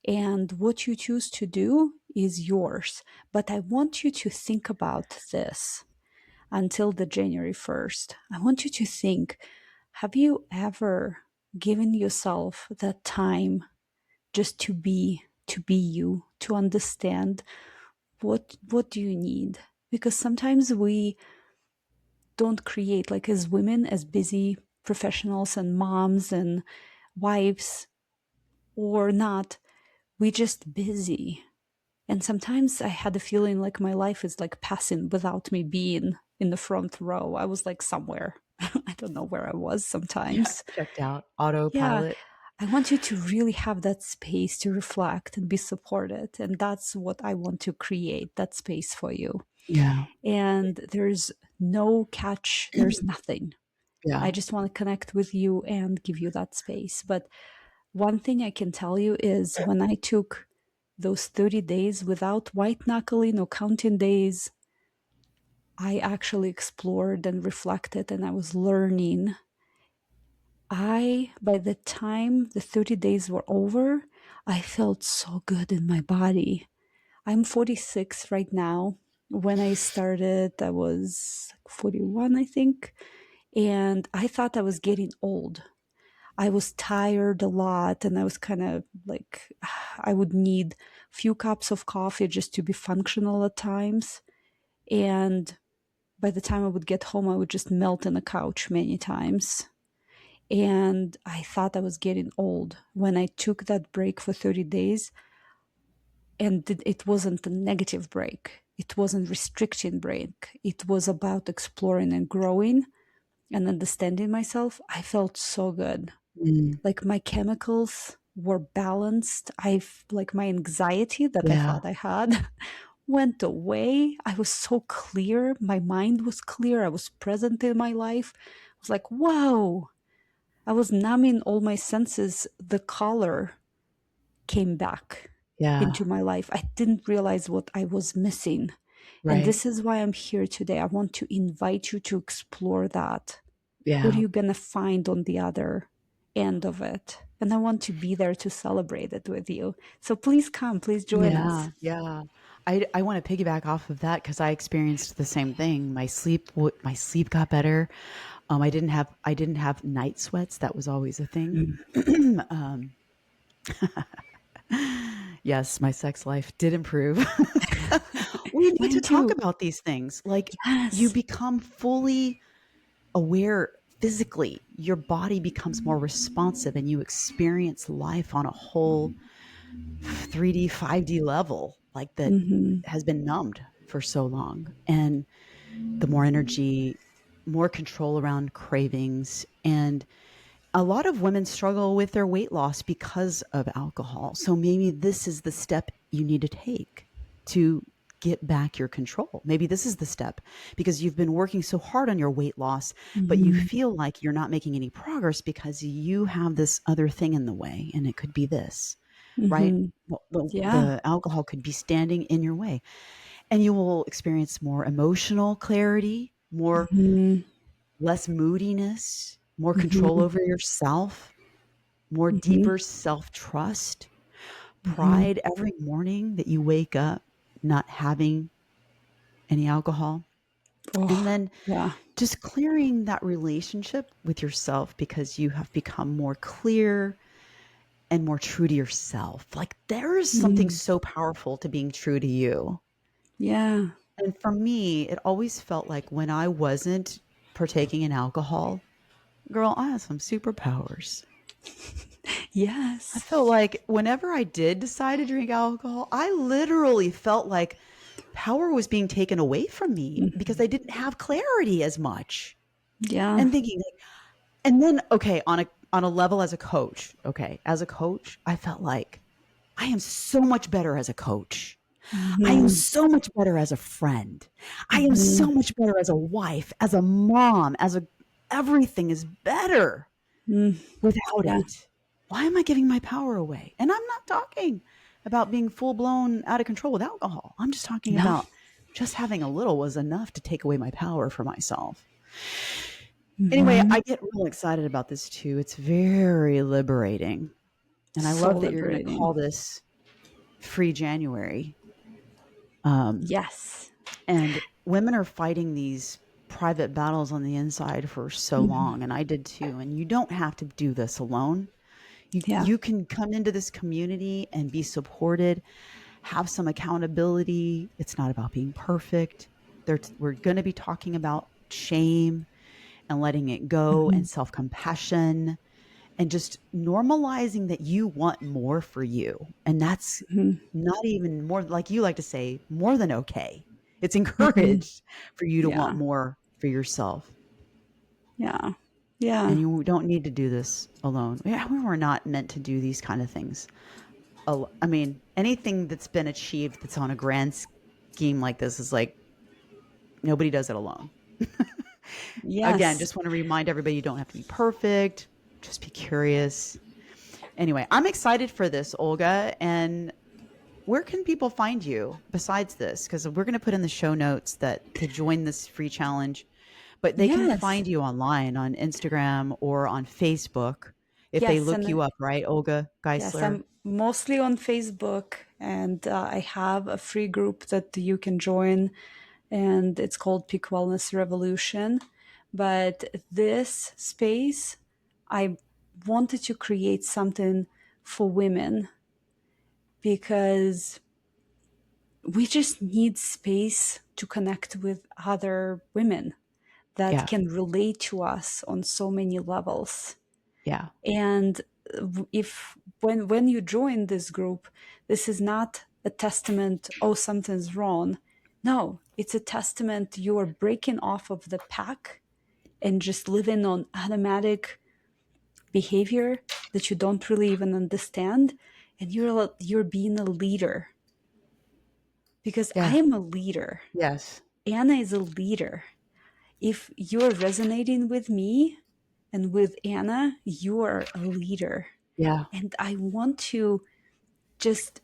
And what you choose to do is yours. But I want you to think about this until the January 1st. I want you to think, have you ever given yourself that time just to be you, to understand what do you need? Because sometimes we don't create, like as women, as busy professionals and moms and wives or not, we just busy. And sometimes I had a feeling like my life is like passing without me being in the front row. I was like somewhere. I don't know where I was Yeah, sometimes. checked out. Yeah, Autopilot. I want you to really have that space to reflect and be supported. And that's what I want to create, that space for you. Yeah. And there's no catch, there's nothing. I Yeah. just want to connect with you and give you that space. But one thing I can tell you is when I took those 30 days without white knuckling or counting days, I actually explored and reflected and I was learning. By the time the 30 days were over, I felt so good in my body. I'm 46 right now. When I started, I was 41, I think. And I thought I was getting old. I was tired a lot and I was kind of like, I would need a few cups of coffee just to be functional at times. And by the time I would get home, I would just melt in the couch many times. And I thought I was getting old. When I took that break for 30 days, and it wasn't a negative break, it wasn't restricting break, it was about exploring and growing and understanding myself. I felt so good. Mm. Like my chemicals were balanced. I've like my anxiety that I Yeah. thought I had went away. I was so clear. My mind was clear. I was present in my life. I was like, wow. I was numbing all my senses. The color came back Yeah. into my life. I didn't realize what I was missing. And Right. this is why I'm here today. I want to invite you to explore that. What are Yeah. you going to find on the other end of it? And I want to be there to celebrate it with you. So please come, please join us. Yeah. Yeah. I want to piggyback off of that because I experienced the same thing. My sleep got better. I didn't have night sweats. That was always a thing. Mm. um, yes, my sex life did improve. We need Mine to talk too. about these things. Like you Yes. become fully aware physically. Your body becomes more responsive and you experience life on a whole 3D, 5D level, like that Hmm. has been numbed for so long. And the more energy, more control around cravings. And a lot of women struggle with their weight loss because of alcohol. So maybe this is the step you need to take to get back your control. Maybe this is the step because you've been working so hard on your weight loss, but you Hmm. feel like you're not making any progress because you have this other thing in the way. And it could be this, right? Hmm. Well, Yeah. the alcohol could be standing in your way, and you will experience more emotional clarity, more Hmm. less moodiness, more control Hmm. over yourself, more Hmm. deeper self-trust, Hmm. pride every morning that you wake up not having any alcohol. And Oh, then yeah. just clearing that relationship with yourself because you have become more clear and more true to yourself. Like there is something Mm. so powerful to being true to you. Yeah. And for me, it always felt like when I wasn't partaking in alcohol, girl, I had some superpowers. I Yes. felt like whenever I did decide to drink alcohol, I literally felt like power was being taken away from me because Mhm. I didn't have clarity as much. Yeah. And thinking like, and then okay, on a level as a coach, okay, as a coach, I felt like I am so much better as a coach I am Mhm. so much better as a friend. I am so Mhm. much better as a wife, as a mom, as a everything is better Mm. without Yeah. it. Why am I giving my power away? And I'm not talking about being full blown out of control with alcohol. I'm just talking No. about just having a little was enough to take away my power for myself. Anyway, I Mhm. get real excited about this too. It's very liberating. And I So love that you're going to liberating. call this Free January. Um, Yes. and women are fighting these private battles on the inside for so Mhm. long, and I did too. And you don't have to do this alone. Yeah. You can come into this community and be supported, have some accountability. It's not about being perfect. We're going to be talking about shame and letting it go Mhm. and self-compassion and just normalizing that you want more for you. And that's Mhm. not even more, like you like to say, more than okay. It's Mhm. encouraged for you to want Yeah. more for yourself. Yeah. Yeah. And you don't need to do this alone. Yeah, we were not meant to do these kind of things. I mean, anything that's been achieved that's on a grand scheme like this is like nobody does it alone. Again, Yes. just want to remind everybody you don't have to be perfect. Just be curious. Anyway, I'm excited for this, Olga. And where can people find you besides this? Because we're going to put in the show notes that to join this free challenge, but they can Yes. find you online on Instagram or on Facebook if they Yes. look you And up, right? Olga yes, Geisler. I'm mostly on Facebook, and I have a free group that you can join, and it's called Peak Wellness Revolution. But this space, I wanted to create something for women because we just need space to connect with other women that Yeah. can relate to us on so many levels. Yeah. And if when you join this group, this is not a testament, oh, something's wrong. No, it's a testament you are breaking off of the pack and just living on automatic behavior that you don't really even understand, and you're being a leader, because I Yeah. am a leader. Yes. Anna is a leader. If you're resonating with me and with Anna, you are a leader. Yeah. And I want to just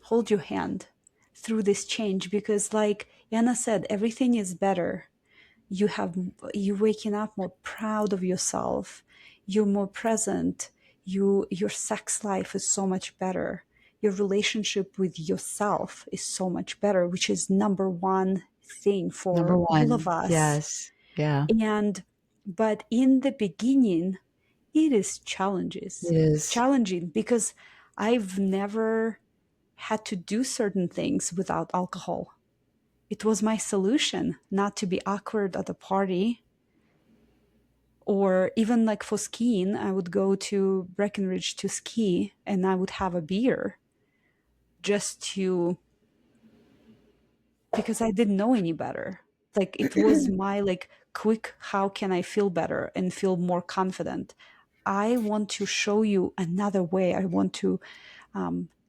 hold your hand through this change because, like Anna said, everything is better. You have you waking up more proud of yourself. You're more present. Your sex life is so much better. Your relationship with yourself is so much better, which is number one thing Number for all of one. us. Yes. Yeah. And but in the beginning, it is It is. challenging because I've never had to do certain things without alcohol. It was my solution not to be awkward at a party, or even like for skiing, I would go to Breckenridge to ski and I would have a beer just to because I didn't know any better. Like it was my like quick how can I feel better and feel more confident. I want to show you another way. I want to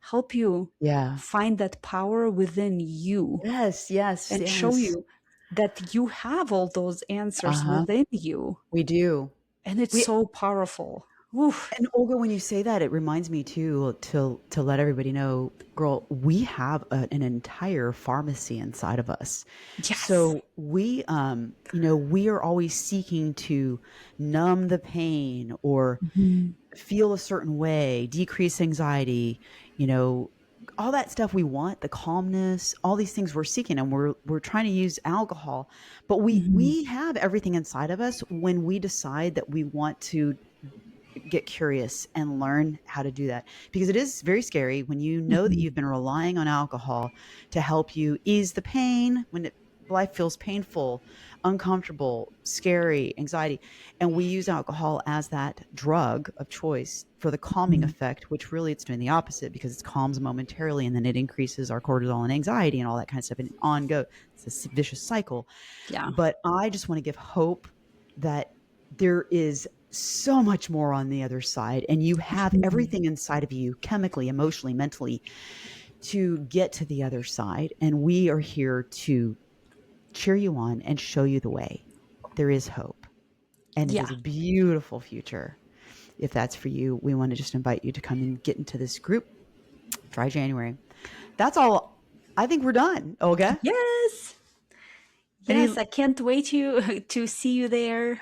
help you Yeah. find that power within you Yes. Yes. and show Yes. you that you have all those answers Uh-huh. within you. We do. And it's We so powerful. Oof. And Olga, when you say that, it reminds me too to let everybody know, girl, we have an entire pharmacy inside of us. Yes. So we are always seeking to numb the pain or Mhm. feel a certain way, decrease anxiety, you know, all that stuff we want, the calmness, all these things we're seeking, and we're trying to use alcohol, but Mhm. we have everything inside of us when we decide that we want to get curious and learn how to do that, because it is very scary when you know that Mhm. you've been relying on alcohol to help you ease the pain life feels painful, uncomfortable, scary, anxiety, and we use alcohol as that drug of choice for the calming Mhm. effect, which really it's doing the opposite because it calms momentarily and then it increases our cortisol and anxiety and all that kind of stuff and on go. It's a vicious cycle. Yeah. But I just want to give hope that there is so much more on the other side, and you have Mhm. everything inside of you chemically, emotionally, mentally to get to the other side. And we are here to cheer you on and show you the way. There is hope, and it is Yeah. a beautiful future. If that's for you, we want to just invite you to come and get into this group. Try January. That's all. I think we're done, Olga. Yes. Any Yes, I can't wait to see you there.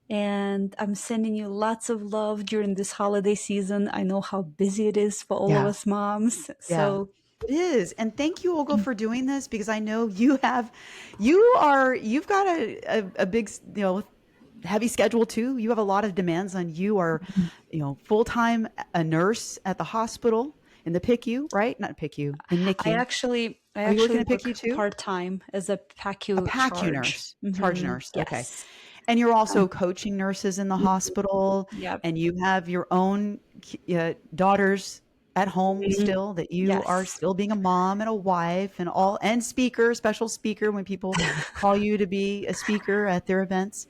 And I'm sending you lots of love during this holiday season. I know how busy it is for all of Yeah, us moms. yeah. So, It is. And thank you, Olga, for doing this, because I know you've got a big, heavy schedule too. You have a lot of demands on you. Are, full-time a nurse at the hospital in the PICU, right? Not PICU, in NICU. I Are you working actually at PICU work too? part-time as a A PACU PACU charge. nurse, charge nurse. Okay. Yes. And you're also Um, coaching nurses in the hospital, yep. and you have your own daughters at home Mhm. still, that you are Yes. still being a mom and a wife and all, and speaker, special speaker when people call you to be a speaker at their events.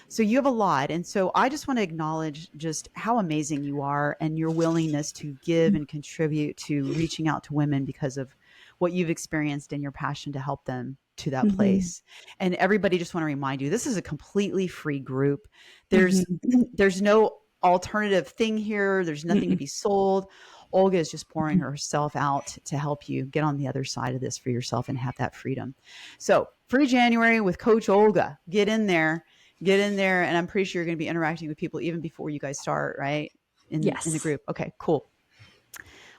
So you have a lot. And so I just want to acknowledge just how amazing you are and your willingness to give and contribute to reaching out to women because of what you've experienced and your passion to help them to that Mhm. place. And everybody, just want to remind you, this is a completely free group. There's Mhm. there's no alternative thing here. There's nothing to Mm-mm. be sold. Olga is just pouring Mhm. herself out to help you get on the other side of this for yourself and have that freedom. So, free January with Coach Olga. Get in there, and I'm pretty sure you're going to be interacting with people even before you guys start, right? In the Yes. group. Okay, cool.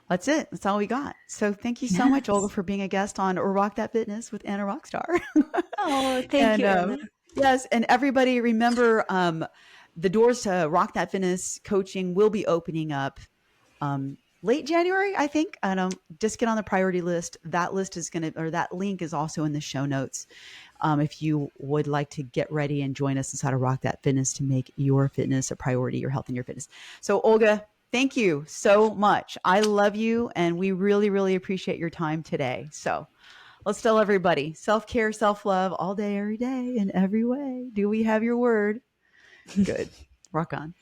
That's it. That's all we got. So thank you so much, Olga, Yes. for being a guest on or Rock That Fitness with Anna Rockstar. Oh, thank and you, Anna. yes, and everybody remember, the doors to Rock That Fitness coaching will be opening up late January, I think. And just get on the priority list. That list is going to, or that link is also in the show notes. If you would like to get ready and join us inside of Rock That Fitness to make your fitness a priority, your health and your fitness. So, Olga, thank you so much. I love you, and we really, really appreciate your time today. So, let's tell everybody self care, self love all day, every day, in every way. Do we have your word? Good. Rock on.